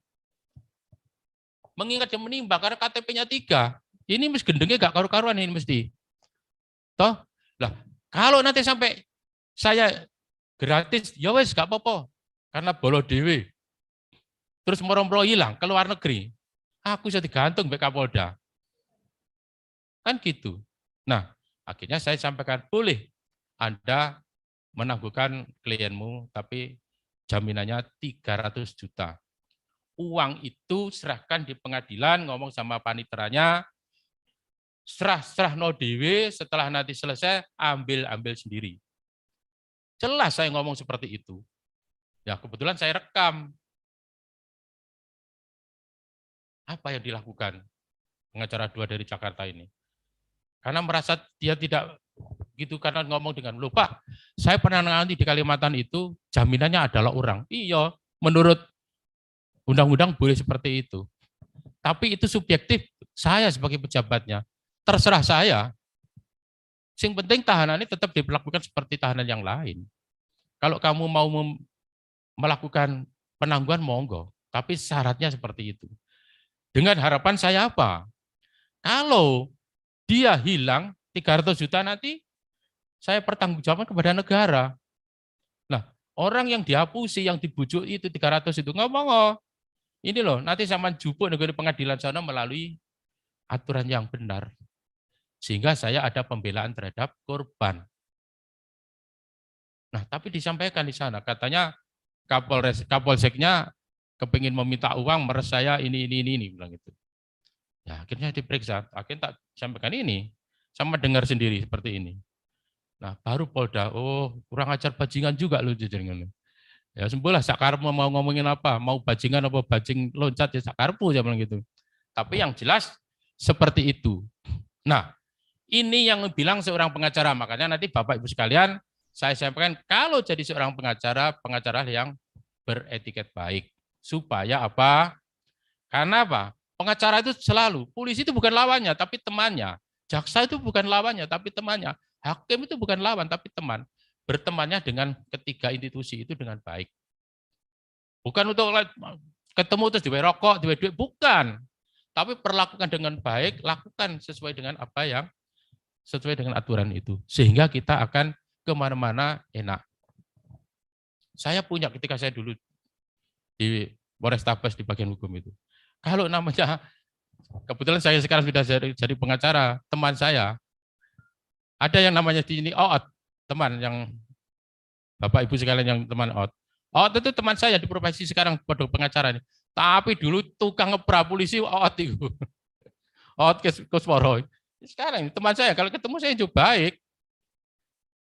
Mengingat yang menimbang karena KTP-nya 3. Ini mesti gendengnya gak karu-karuan ini mesti. Toh, lah kalau nanti sampai saya gratis, ya wes gak apa-apa. Karena bolo dewe. Terus moro-moro hilang ke luar negeri. Aku bisa digantung BK Polda. Kan gitu. Nah, akhirnya saya sampaikan, boleh Anda menangguhkan klienmu, tapi jaminannya 300 juta. Uang itu serahkan di pengadilan, ngomong sama paniteranya, serah no dewe, setelah nanti selesai, ambil sendiri. Jelas saya ngomong seperti itu. Ya kebetulan saya rekam. Apa yang dilakukan pengacara 2 dari Jakarta ini? Karena merasa dia tidak gitu, karena ngomong dengan, loh Pak, saya pernah nanti di Kalimantan itu jaminannya adalah orang. Iya, menurut undang-undang boleh seperti itu. Tapi itu subjektif, saya sebagai pejabatnya. Terserah saya. Yang penting tahanan ini tetap diperlakukan seperti tahanan yang lain. Kalau kamu mau melakukan penangguhan, monggo. Tapi syaratnya seperti itu. Dengan harapan saya apa? Kalau dia hilang 300 juta nanti, saya pertanggungjawabkan kepada negara. Nah, orang yang dihapusi, yang dibujuk itu 300 itu ngomong, oh, ini loh, nanti sama jupuk negara pengadilan sana melalui aturan yang benar. Sehingga saya ada pembelaan terhadap korban. Nah, tapi disampaikan di sana, katanya Kapolseknya kepingin meminta uang, meres saya ini, bilang gitu. Ya, akhirnya diperiksa, akhirnya tak sampaikan ini, sama dengar sendiri seperti ini. Nah, baru Polda, oh kurang ajar bajingan juga lu jaringan. Ya sembuhlah, sakarmu mau ngomongin apa, mau bajingan apa bajing loncat ya sakarmu, saya bilang gitu. Tapi yang jelas seperti itu. Nah, ini yang bilang seorang pengacara, makanya nanti Bapak Ibu sekalian, saya sampaikan kalau jadi seorang pengacara, pengacara yang beretiket baik. Supaya apa? Karena apa? Pengacara itu selalu, polisi itu bukan lawannya, tapi temannya. Jaksa itu bukan lawannya, tapi temannya. Hakim itu bukan lawan, tapi teman. Bertemannya dengan ketiga institusi itu dengan baik. Bukan untuk ketemu terus diberi rokok, diberi duit, bukan. Tapi perlakukan dengan baik, lakukan sesuai dengan apa yang sesuai dengan aturan itu. Sehingga kita akan kemana-mana enak. Saya punya ketika saya dulu di Polrestabes di bagian hukum itu. Kalau namanya, kebetulan saya sekarang sudah jadi pengacara, teman saya, ada yang namanya di sini Oot, teman yang Bapak Ibu sekalian yang teman Oot. Oot itu teman saya di profesi sekarang pada pengacara ini. Tapi dulu tukang ngepra polisi Oot itu. Oot Kusworo. Sekarang teman saya kalau ketemu saya juga baik.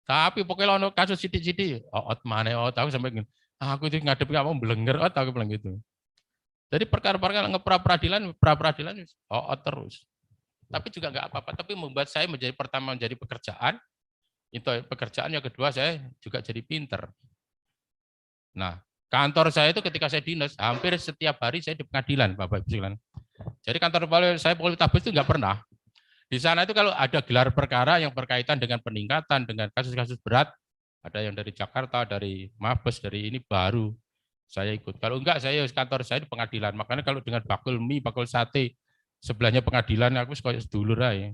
Tapi pokoknya ono kasus sidik-sidik, Oot mana Oot, aku sampai gini, aku itu ngadepi kamu belenger Oot, aku bilang gitu. Jadi perkara-perkara pra-peradilan Oot terus. Tapi juga nggak apa-apa, tapi membuat saya menjadi pertama menjadi pekerjaan, itu pekerjaan yang kedua saya juga jadi pinter. Nah, kantor saya itu ketika saya dinas, hampir setiap hari saya di pengadilan, Bapak Ibu sekalian. Jadi kantor saya Polrestabes itu nggak pernah. Di sana itu kalau ada gelar perkara yang berkaitan dengan peningkatan, dengan kasus-kasus berat, ada yang dari Jakarta, dari Mabes, dari ini baru saya ikut. Kalau enggak, saya kantor saya di pengadilan. Makanya kalau dengan bakul mie, bakul sate, sebelahnya pengadilan, aku suka sedulur aja.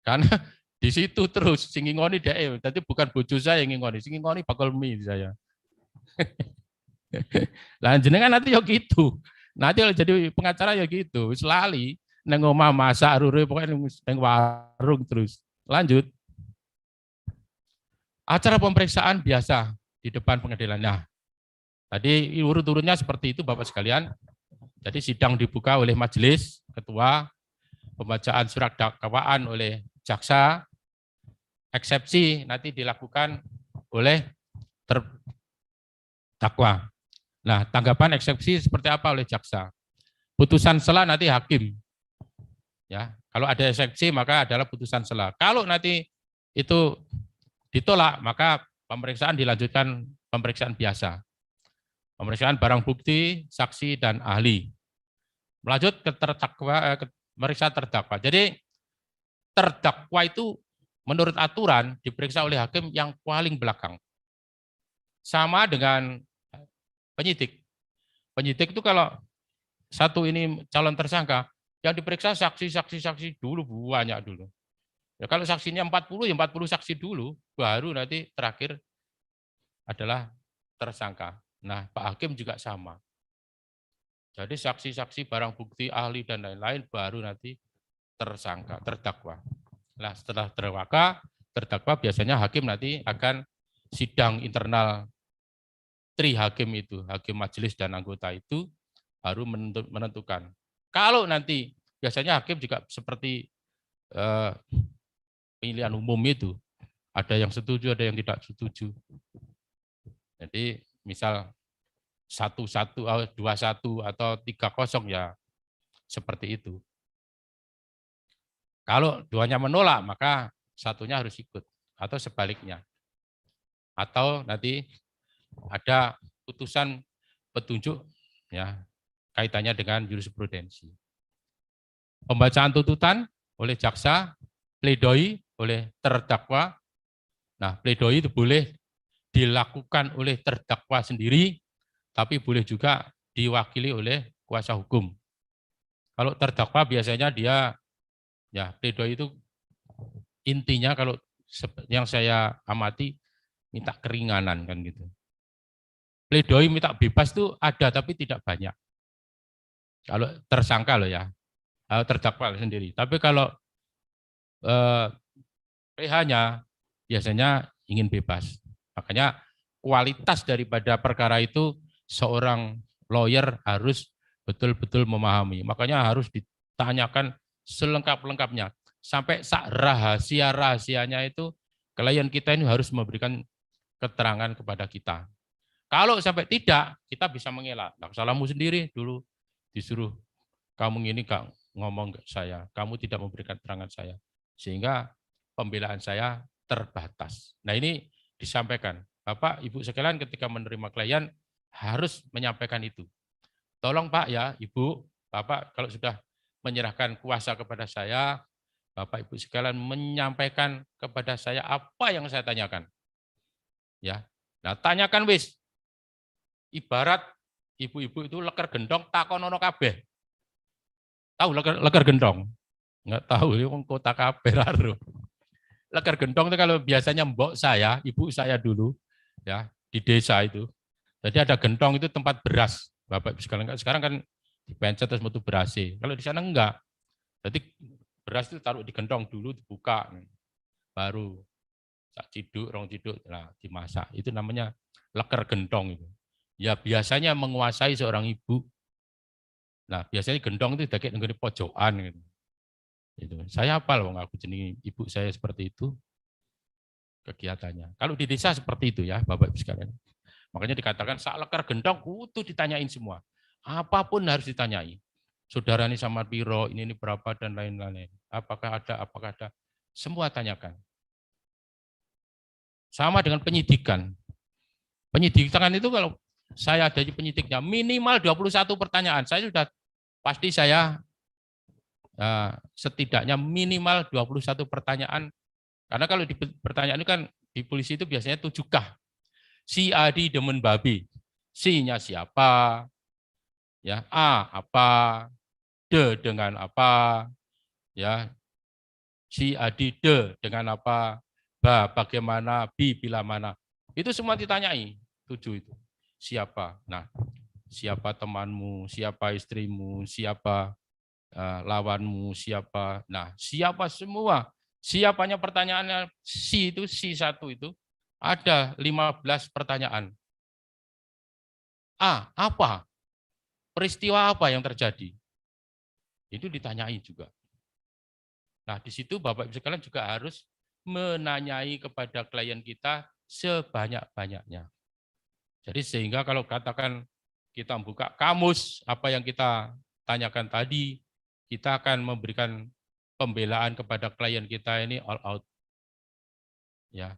Karena di situ terus, singingoni deh. Jadi bukan bojo saya yang ngingoni, singingoni bakul mie saya. Lah jenengan nanti ya gitu. Nanti kalau jadi pengacara ya gitu, selali neng omah masak rure pokoknya neng warung terus. Lanjut. Acara pemeriksaan biasa di depan pengadilan. Nah, tadi urut-urutnya seperti itu Bapak sekalian. Jadi sidang dibuka oleh majelis, ketua, pembacaan surat dakwaan oleh jaksa, eksepsi nanti dilakukan oleh terdakwa. Nah, tanggapan eksepsi seperti apa oleh jaksa? Putusan sela nanti hakim. Ya, kalau ada eksepsi maka adalah putusan sela. Kalau nanti itu ditolak, maka pemeriksaan dilanjutkan pemeriksaan biasa. Pemeriksaan barang bukti, saksi dan ahli. Melanjut ke terdakwa, meriksa terdakwa. Jadi terdakwa itu menurut aturan diperiksa oleh hakim yang paling belakang. Sama dengan penyidik. Penyidik itu kalau satu ini calon tersangka, yang diperiksa saksi dulu banyak dulu. Ya kalau saksinya 40, ya 40 saksi dulu, baru nanti terakhir adalah tersangka. Nah, Pak Hakim juga sama. Jadi saksi-saksi, barang bukti, ahli, dan lain-lain baru nanti tersangka, terdakwa. Nah, setelah terdakwa biasanya hakim nanti akan sidang internal tri hakim itu, hakim majelis dan anggota itu baru menentukan. Kalau nanti biasanya hakim juga seperti pemilihan umum itu, ada yang setuju, ada yang tidak setuju. Jadi misal 1-1, 2-1 atau 3-0 ya seperti itu. Kalau duanya menolak, maka satunya harus ikut, atau sebaliknya. Atau nanti ada putusan petunjuk ya kaitannya dengan jurisprudensi. Pembacaan tuntutan oleh jaksa, pledoi oleh terdakwa. Nah, pledoi itu boleh dilakukan oleh terdakwa sendiri, tapi boleh juga diwakili oleh kuasa hukum. Kalau terdakwa biasanya dia ya pledoi itu intinya kalau yang saya amati minta keringanan kan gitu. Pledoi minta bebas itu ada tapi tidak banyak. Kalau tersangka loh ya, terdakwa sendiri. Tapi kalau PH-nya biasanya ingin bebas. Makanya kualitas daripada perkara itu seorang lawyer harus betul-betul memahami. Makanya harus ditanyakan selengkap-lengkapnya. Sampai rahasia-rahasianya itu klien kita ini harus memberikan keterangan kepada kita. Kalau sampai tidak, kita bisa mengelak. Nah, salahmu sendiri dulu disuruh kamu ini gak ngomong ke saya, kamu tidak memberikan keterangan saya. Sehingga pembelaan saya terbatas. Nah ini disampaikan. Bapak, Ibu sekalian ketika menerima klien harus menyampaikan itu. Tolong Pak ya, Ibu, Bapak kalau sudah menyerahkan kuasa kepada saya, Bapak Ibu sekalian menyampaikan kepada saya apa yang saya tanyakan. Ya. Nah, tanyakan wis. Ibarat ibu-ibu itu leker gendong takonono kabeh. Tahu leker gendong? Enggak tahu, ini kota kabeh laro. Leker gendong itu kalau biasanya mbok saya, ibu saya dulu ya di desa itu. Jadi ada gentong itu tempat beras. Bapak sekarang kan dipencet terus metu beras. Kalau di sana enggak. Jadi beras itu taruh di gentong dulu dibuka baru sak ciduk, rong ciduk nah dimasak. Itu namanya leker gentong itu. Ya biasanya menguasai seorang ibu. Nah, biasanya gentong itu dikek nggone pojokan gitu. Itu. Saya hafal wong aku jenenge ibu saya seperti itu kegiatannya. Kalau di desa seperti itu ya, Bapak Ibu sekalian. Makanya dikatakan sak lekar gendong kudu ditanyain semua. Apapun harus ditanyai. Saudara ini sama piro, ini berapa dan lain-lain. Apakah ada. Semua tanyakan. Sama dengan penyidikan. Penyidikan itu kalau saya ada di penyidiknya minimal 21 pertanyaan. Saya sudah pasti saya setidaknya minimal 21 pertanyaan. Karena kalau di pertanyaan itu kan di polisi itu biasanya 7K. Si Adi demen babi. Si-nya siapa? Ya, A apa? D dengan apa? Ya. Si Adi D dengan apa? Ba bagaimana? Bi bila mana? Itu semua ditanyai. 7 itu. Siapa? Nah, siapa temanmu? Siapa istrimu? Siapa lawanmu? Siapa? Nah, siapa semua? Siapanya pertanyaannya si itu, si satu itu. Ada 15 pertanyaan. A, apa? Peristiwa apa yang terjadi? Itu ditanyai juga. Nah, di situ Bapak Ibu sekalian juga harus menanyai kepada klien kita sebanyak-banyaknya. Jadi sehingga kalau katakan kita membuka kamus, apa yang kita tanyakan tadi, kita akan memberikan pembelaan kepada klien kita ini all out. Ya.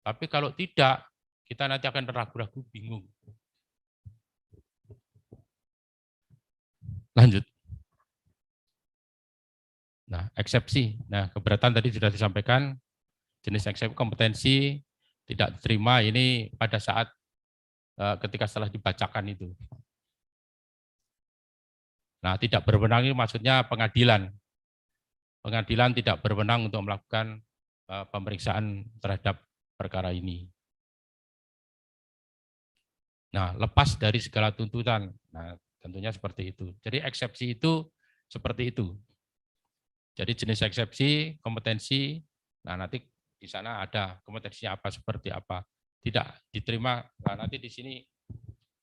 Tapi kalau tidak, kita nanti akan ragu-ragu, bingung. Lanjut. Nah, eksepsi. Nah, keberatan tadi sudah disampaikan, jenis eksepsi kompetensi tidak diterima ini pada saat ketika setelah dibacakan itu. Nah, tidak berwenang ini maksudnya pengadilan. Pengadilan tidak berwenang untuk melakukan pemeriksaan terhadap perkara ini. Nah, lepas dari segala tuntutan. Nah, tentunya seperti itu. Jadi eksepsi itu seperti itu. Jadi jenis eksepsi, kompetensi, nah nanti di sana ada kompetensinya apa, seperti apa. Tidak diterima, nah nanti di sini,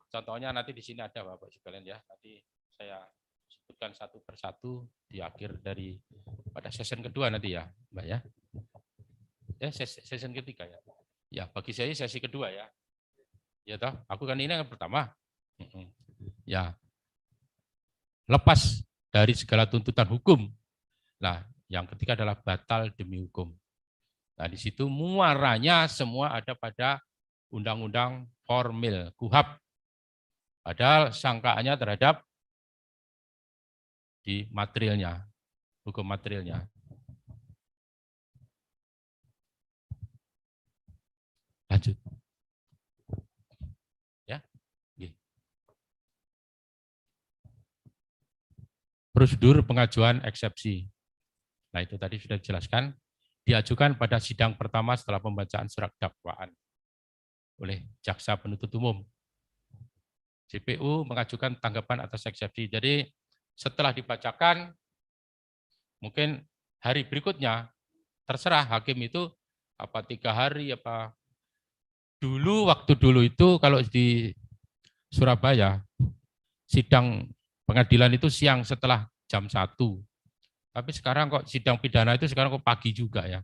contohnya nanti di sini ada Bapak sekalian ya, nanti saya sebutkan satu persatu di akhir dari pada session kedua nanti ya, Mbak ya. Ya, session ketiga ya. Ya, bagi saya sesi kedua ya. Ya toh, aku kan ini yang pertama. Ya. Lepas dari segala tuntutan hukum. Nah, yang ketiga adalah batal demi hukum. Nah, di situ muaranya semua ada pada undang-undang formil KUHP. Padahal sangkaannya terhadap di materialnya, hukum materialnya. Lanjut. Ya. Prosedur pengajuan eksepsi. Nah, itu tadi sudah dijelaskan. Diajukan pada sidang pertama setelah pembacaan surat dakwaan oleh jaksa penuntut umum. JPU mengajukan tanggapan atas eksepsi. Jadi setelah dibacakan, mungkin hari berikutnya terserah hakim itu apa 3 hari apa. Dulu waktu dulu itu kalau di Surabaya sidang pengadilan itu siang setelah jam 1. Tapi sekarang kok sidang pidana itu sekarang kok pagi juga ya.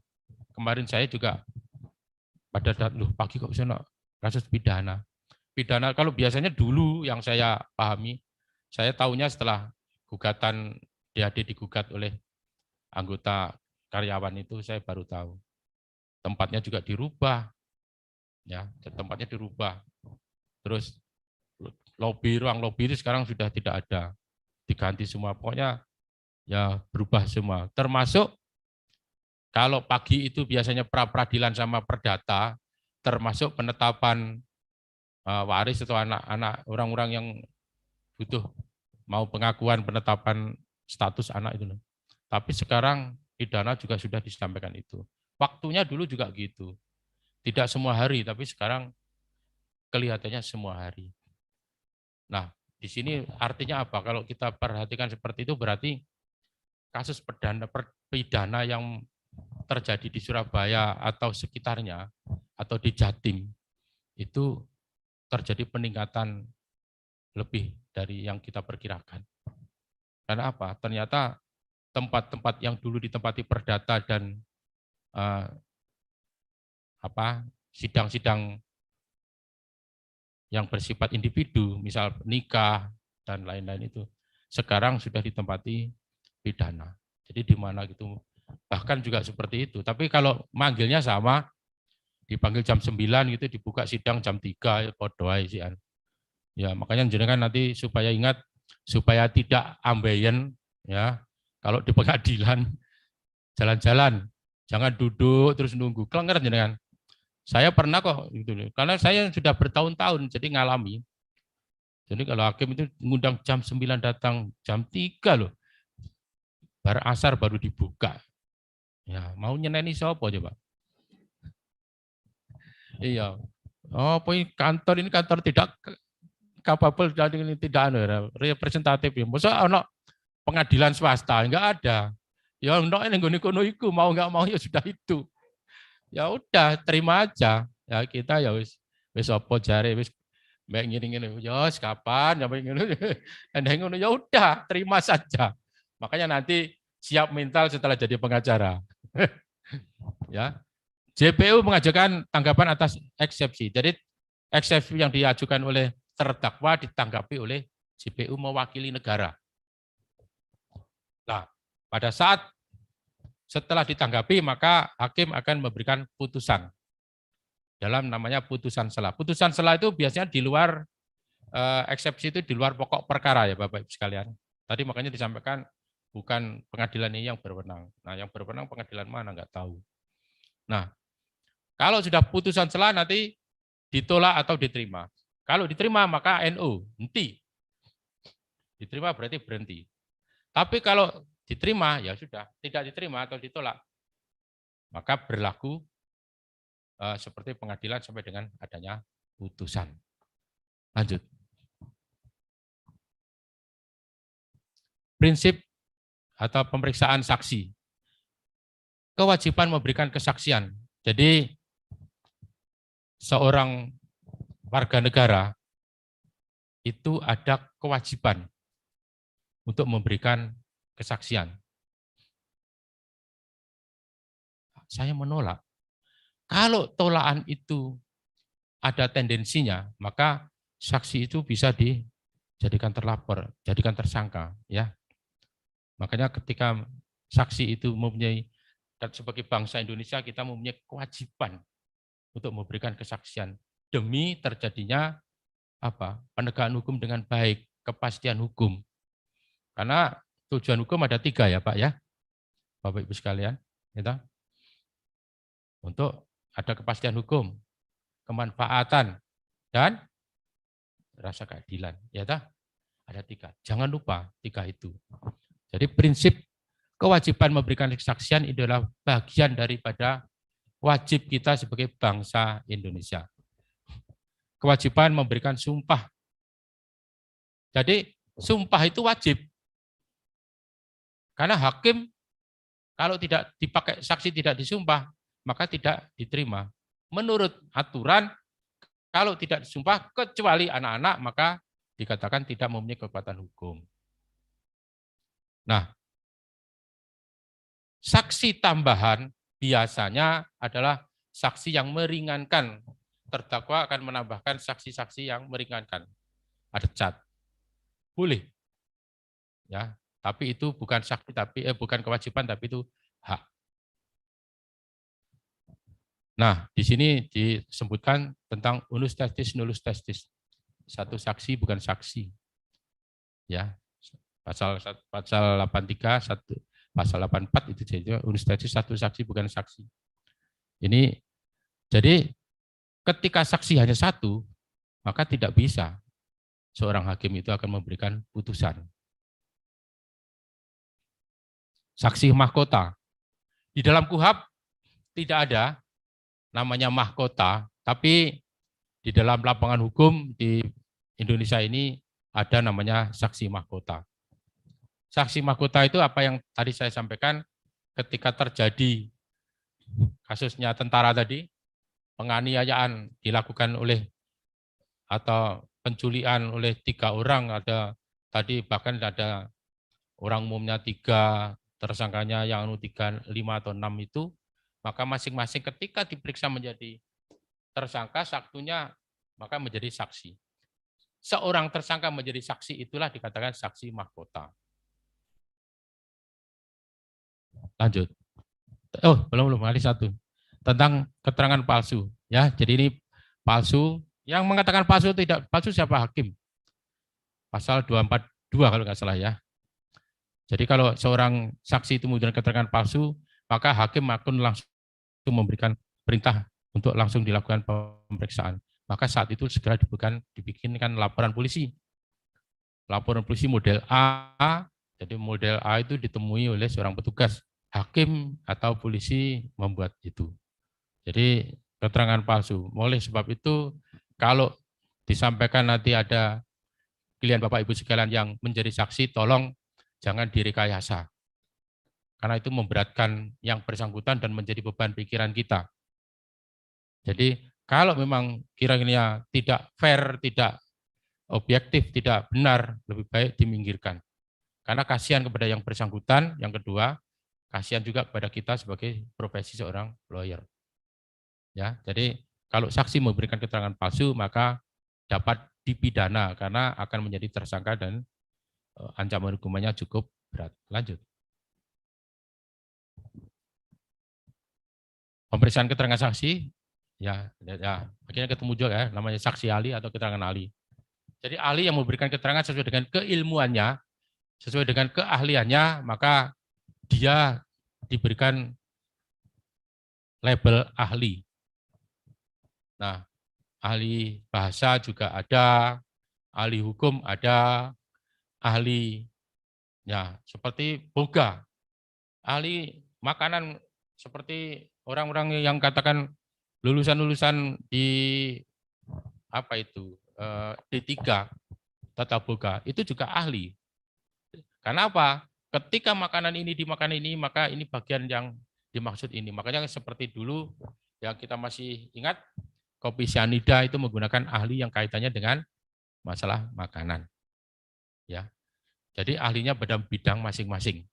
Kemarin saya juga pada loh pagi kok bisa kasus pidana. Pidana kalau biasanya dulu yang saya pahami, saya tahunya setelah gugatan DAD digugat oleh anggota karyawan itu saya baru tahu. Tempatnya juga dirubah. Ya, tempatnya dirubah. Terus ruang lobby itu sekarang sudah tidak ada. Diganti semua. Pokoknya ya berubah semua. Termasuk kalau pagi itu biasanya pra-peradilan sama perdata, termasuk penetapan waris atau anak-anak orang-orang yang butuh mau pengakuan penetapan status anak itu. Tapi sekarang pidana juga sudah disampaikan itu. Waktunya dulu juga gitu. Tidak semua hari, tapi sekarang kelihatannya semua hari. Nah, di sini artinya apa? Kalau kita perhatikan seperti itu berarti kasus pidana yang terjadi di Surabaya atau sekitarnya atau di Jatim itu terjadi peningkatan lebih dari yang kita perkirakan. Karena apa? Ternyata tempat-tempat yang dulu ditempati perdata dan sidang-sidang yang bersifat individu, misal nikah dan lain-lain itu, sekarang sudah ditempati pidana. Jadi di mana gitu, bahkan juga seperti itu. Tapi kalau manggilnya sama, dipanggil jam 9 gitu, dibuka sidang jam 3, podo ae sih. Ya, makanya jenengan nanti supaya ingat, supaya tidak ambeien ya. Kalau di pengadilan jalan-jalan, jangan duduk terus nunggu. Kelenger jenengan. Saya pernah kok gitu, karena saya sudah bertahun-tahun jadi ngalami. Jadi kalau hakim itu ngundang jam 9 datang jam 3 loh. Bar asar baru dibuka. Ya, mau nyeneni siapa coba? Iya. Oh, ini kantor tidak capable dan ini tidak representatif ya. Masa ono pengadilan swasta enggak ada. Ya enggak ini kono iku mau enggak mau ya sudah itu. Ya udah terima aja. Ya kita ya wis apa jare wis mek ngene-ngene ya kapan ya ngene ya udah terima saja. Makanya nanti siap mental setelah jadi pengacara. Ya. JPU mengajukan tanggapan atas eksepsi. Jadi eksepsi yang diajukan oleh terdakwa ditanggapi oleh JPU mewakili negara. Nah, pada saat setelah ditanggapi maka hakim akan memberikan putusan dalam namanya putusan sela. Putusan sela itu biasanya di luar eksepsi, itu di luar pokok perkara ya Bapak Ibu sekalian. Tadi makanya disampaikan bukan pengadilan ini yang berwenang. Nah, yang berwenang pengadilan mana nggak tahu. Nah, kalau sudah putusan sela nanti ditolak atau diterima. Kalau diterima maka NO, henti. Diterima berarti berhenti. Tapi kalau diterima ya sudah, tidak diterima atau ditolak, maka berlaku seperti pengadilan sampai dengan adanya putusan. Lanjut. Prinsip atau pemeriksaan saksi. Kewajiban memberikan kesaksian. Jadi seorang warga negara itu ada kewajiban untuk memberikan kesaksian. Saya menolak. Kalau tolakan itu ada tendensinya, maka saksi itu bisa dijadikan terlapor, jadikan tersangka, ya. Makanya ketika saksi itu mempunyai, dan sebagai bangsa Indonesia kita mempunyai kewajiban untuk memberikan kesaksian demi terjadinya penegakan hukum dengan baik, kepastian hukum. Karena tujuan hukum ada 3 ya Pak ya, Bapak Ibu sekalian, gitu. Untuk ada kepastian hukum, kemanfaatan, dan rasa keadilan. Ya ada 3. Jangan lupa 3 itu. Jadi prinsip kewajiban memberikan kesaksian adalah bagian daripada wajib kita sebagai bangsa Indonesia. Kewajiban memberikan sumpah. Jadi sumpah itu wajib. Karena hakim kalau tidak dipakai saksi tidak disumpah, maka tidak diterima. Menurut aturan, kalau tidak disumpah kecuali anak-anak, maka dikatakan tidak mempunyai kekuatan hukum. Nah, saksi tambahan biasanya adalah saksi yang meringankan. Terdakwa akan menambahkan saksi-saksi yang meringankan. Ada cat. Boleh. Ya, tapi itu bukan saksi bukan kewajiban, tapi itu hak. Nah, di sini disebutkan tentang unus testis nullus testis. Satu saksi bukan saksi. Ya. Pasal 83 pasal 84 itu jadi unus testis satu saksi bukan saksi. Ini jadi ketika saksi hanya satu, maka tidak bisa seorang hakim itu akan memberikan putusan. Saksi mahkota. Di dalam KUHP tidak ada namanya mahkota, tapi di dalam lapangan hukum di Indonesia ini ada namanya saksi mahkota. Saksi mahkota itu apa yang tadi saya sampaikan, ketika terjadi kasusnya tentara tadi, penganiayaan dilakukan oleh atau penculikan oleh 3 orang, ada tadi bahkan ada orang umumnya 3, tersangkanya yang 3, 5 atau 6 itu, maka masing-masing ketika diperiksa menjadi tersangka, satunya maka menjadi saksi. Seorang tersangka menjadi saksi itulah dikatakan saksi mahkota. Lanjut. Oh, belum kali 1. Tentang keterangan palsu. Ya, jadi ini palsu. Yang mengatakan palsu tidak palsu siapa? Hakim. Pasal 242 kalau nggak salah ya. Jadi kalau seorang saksi itu memberikan keterangan palsu, maka hakim akan langsung memberikan perintah untuk langsung dilakukan pemeriksaan. Maka saat itu segera dibikinkan laporan polisi. Laporan polisi model A, jadi model A itu ditemui oleh seorang petugas. Hakim atau polisi membuat itu. Jadi keterangan palsu. Oleh sebab itu, kalau disampaikan nanti ada klien Bapak Ibu sekalian yang menjadi saksi, tolong jangan direkayasa. Karena itu memberatkan yang bersangkutan dan menjadi beban pikiran kita. Jadi kalau memang kira-kira tidak fair, tidak objektif, tidak benar, lebih baik diminggirkan. Karena kasihan kepada yang bersangkutan, yang kedua, kasihan juga kepada kita sebagai profesi seorang lawyer. Ya, jadi kalau saksi memberikan keterangan palsu, maka dapat dipidana karena akan menjadi tersangka dan ancaman hukumannya cukup berat. Lanjut. Pemeriksaan keterangan saksi, ya akhirnya ketemu juga ya, namanya saksi ahli atau keterangan ahli. Jadi ahli yang memberikan keterangan sesuai dengan keilmuannya, sesuai dengan keahliannya, maka dia diberikan label ahli. Nah, ahli bahasa juga ada, ahli hukum ada, ahli ya seperti boga, ahli makanan seperti orang-orang yang katakan lulusan-lulusan di apa itu D3 tata boga itu juga ahli. Karena apa? Ketika makanan ini dimakan ini, maka ini bagian yang dimaksud ini. Makanya seperti dulu yang kita masih ingat, kopi cyanida itu menggunakan ahli yang kaitannya dengan masalah makanan. Ya. Jadi ahlinya pada bidang masing-masing.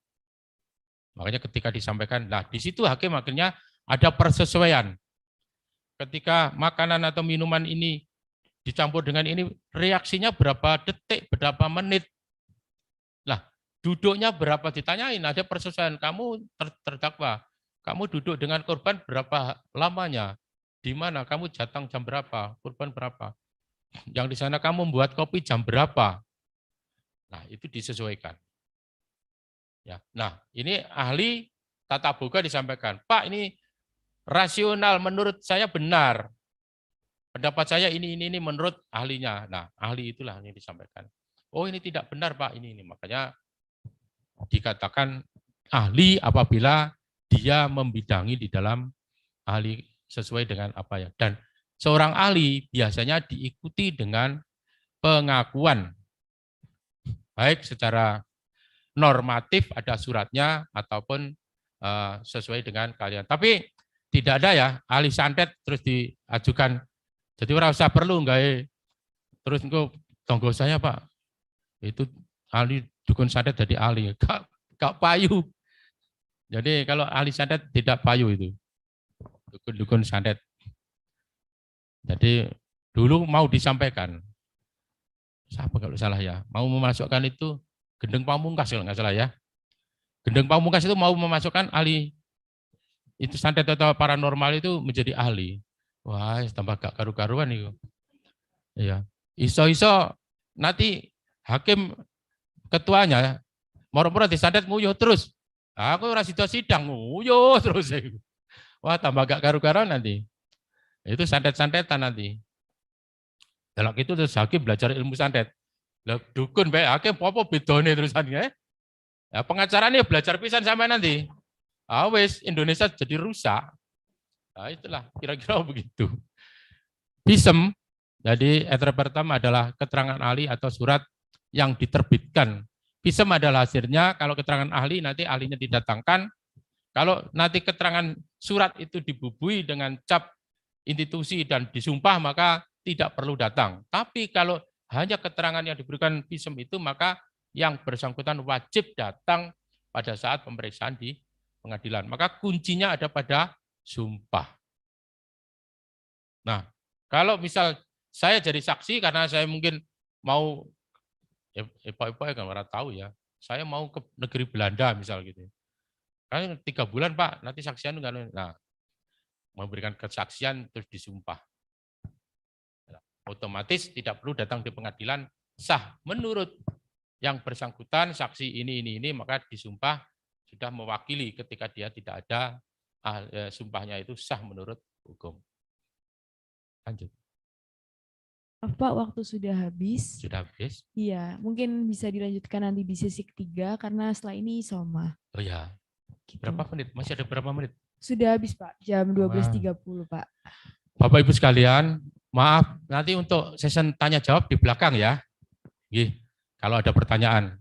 Makanya ketika disampaikan, nah di situ hakim akhirnya ada persesuaian. Ketika makanan atau minuman ini dicampur dengan ini, reaksinya berapa detik, berapa menit. Lah, duduknya berapa ditanyain, ada persesuaian, kamu terdakwa, kamu duduk dengan korban berapa lamanya, di mana, kamu datang jam berapa, korban berapa, yang di sana kamu membuat kopi jam berapa. Nah, itu disesuaikan. Ya. Nah, ini ahli tata boga disampaikan, Pak, ini rasional menurut saya benar. Pendapat saya ini menurut ahlinya. Nah, ahli itulah yang disampaikan. Oh, ini tidak benar, Pak, ini. Makanya dikatakan ahli apabila dia membidangi di dalam ahli sesuai dengan apa ya. Dan seorang ahli biasanya diikuti dengan pengakuan, baik secara normatif ada suratnya ataupun sesuai dengan kalian. Tapi tidak ada ya ahli santet terus diajukan. Jadi ora usah perlu enggak terus engko tonggo saya Pak. Itu ahli dukun santet jadi ahli. Gak payu. Jadi kalau ahli santet tidak payu itu. Dukun santet. Jadi dulu mau disampaikan. Siapa kalau salah ya? Mau memasukkan itu Gendeng Pamungkas kalau nggak salah ya. Gendeng Pamungkas itu mau memasukkan ahli itu santet atau paranormal itu menjadi ahli. Wah, tambah gak karu-karuan itu. Iya. Iso-iso nanti hakim ketuanya moro-moro disantet nguyuh terus. Aku ora sida sidang nguyuh terus. Wah, tambah gak karu-karuan nanti. Itu santet-santetan nanti. Kalau gitu terus hakim belajar ilmu santet. Lah dukun bae hakim apa bedone terusan ya? Ya pengacaranya belajar pisan sampai nanti. Wis Indonesia jadi rusak. Nah, itulah kira-kira begitu. Pisem, jadi ether pertama adalah keterangan ahli atau surat yang diterbitkan. Pisem adalah hasilnya, kalau keterangan ahli nanti ahlinya didatangkan. Kalau nanti keterangan surat itu dibubui dengan cap institusi dan disumpah, maka tidak perlu datang. Tapi kalau hanya keterangan yang diberikan pisem itu, maka yang bersangkutan wajib datang pada saat pemeriksaan di pengadilan. Maka kuncinya ada pada sumpah. Nah, kalau misal saya jadi saksi karena saya mungkin mau, Pak kan orang tahu ya, saya mau ke negeri Belanda misal gitu. Kan 3 bulan Pak, nanti saksian enggak. Nah, memberikan kesaksian terus disumpah. Otomatis tidak perlu datang di pengadilan, sah menurut yang bersangkutan saksi ini, maka disumpah sudah mewakili ketika dia tidak ada sumpahnya itu sah menurut hukum. Lanjut. Pak, waktu sudah habis. Sudah habis? Iya, mungkin bisa dilanjutkan nanti di sesi ketiga karena setelah ini Soma. Oh ya. Gitu. Berapa menit? Masih ada berapa menit? Sudah habis Pak, jam 12.30 Pak. Bapak Ibu sekalian, maaf nanti untuk sesi tanya jawab di belakang ya. Gih, kalau ada pertanyaan.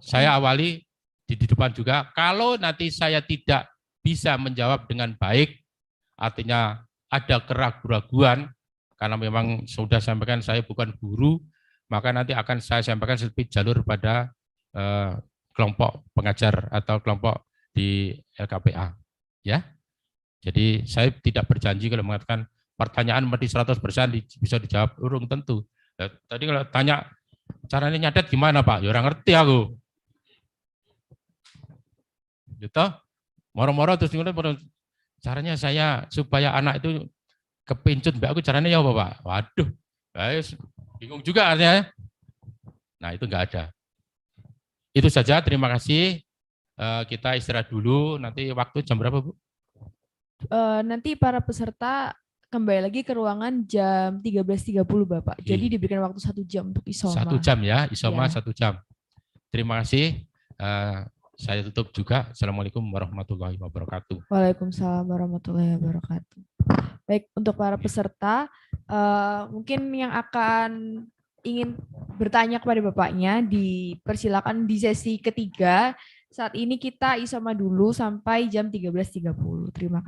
Saya awali di depan juga. Kalau nanti saya tidak bisa menjawab dengan baik, artinya ada keraguan-keraguan, karena memang sudah sampaikan saya bukan guru, maka nanti akan saya sampaikan seperti jalur pada kelompok pengajar atau kelompok di LKPA. Ya, jadi saya tidak berjanji kalau mengatakan pertanyaan mesti 100% bisa dijawab, urung tentu. Nah, tadi kalau tanya caranya nyatet gimana Pak? Ya orang ngerti aku. Gitu. Moro-moro terus caranya saya supaya anak itu kepincut mbak aku caranya ya apa Pak? Waduh, guys, bingung juga artinya. Nah itu enggak ada. Itu saja, terima kasih. Kita istirahat dulu, nanti waktu jam berapa Bu? Nanti para peserta kembali lagi ke ruangan jam 13.30 Bapak. Jadi diberikan waktu 1 jam untuk isoma. 1 jam ya, isoma ya. 1 jam. Terima kasih. Saya tutup juga. Assalamualaikum warahmatullahi wabarakatuh. Waalaikumsalam warahmatullahi wabarakatuh. Baik, untuk para peserta, mungkin yang akan ingin bertanya kepada Bapaknya, dipersilakan di sesi ketiga. Saat ini kita isoma dulu sampai jam 13.30. Terima kasih.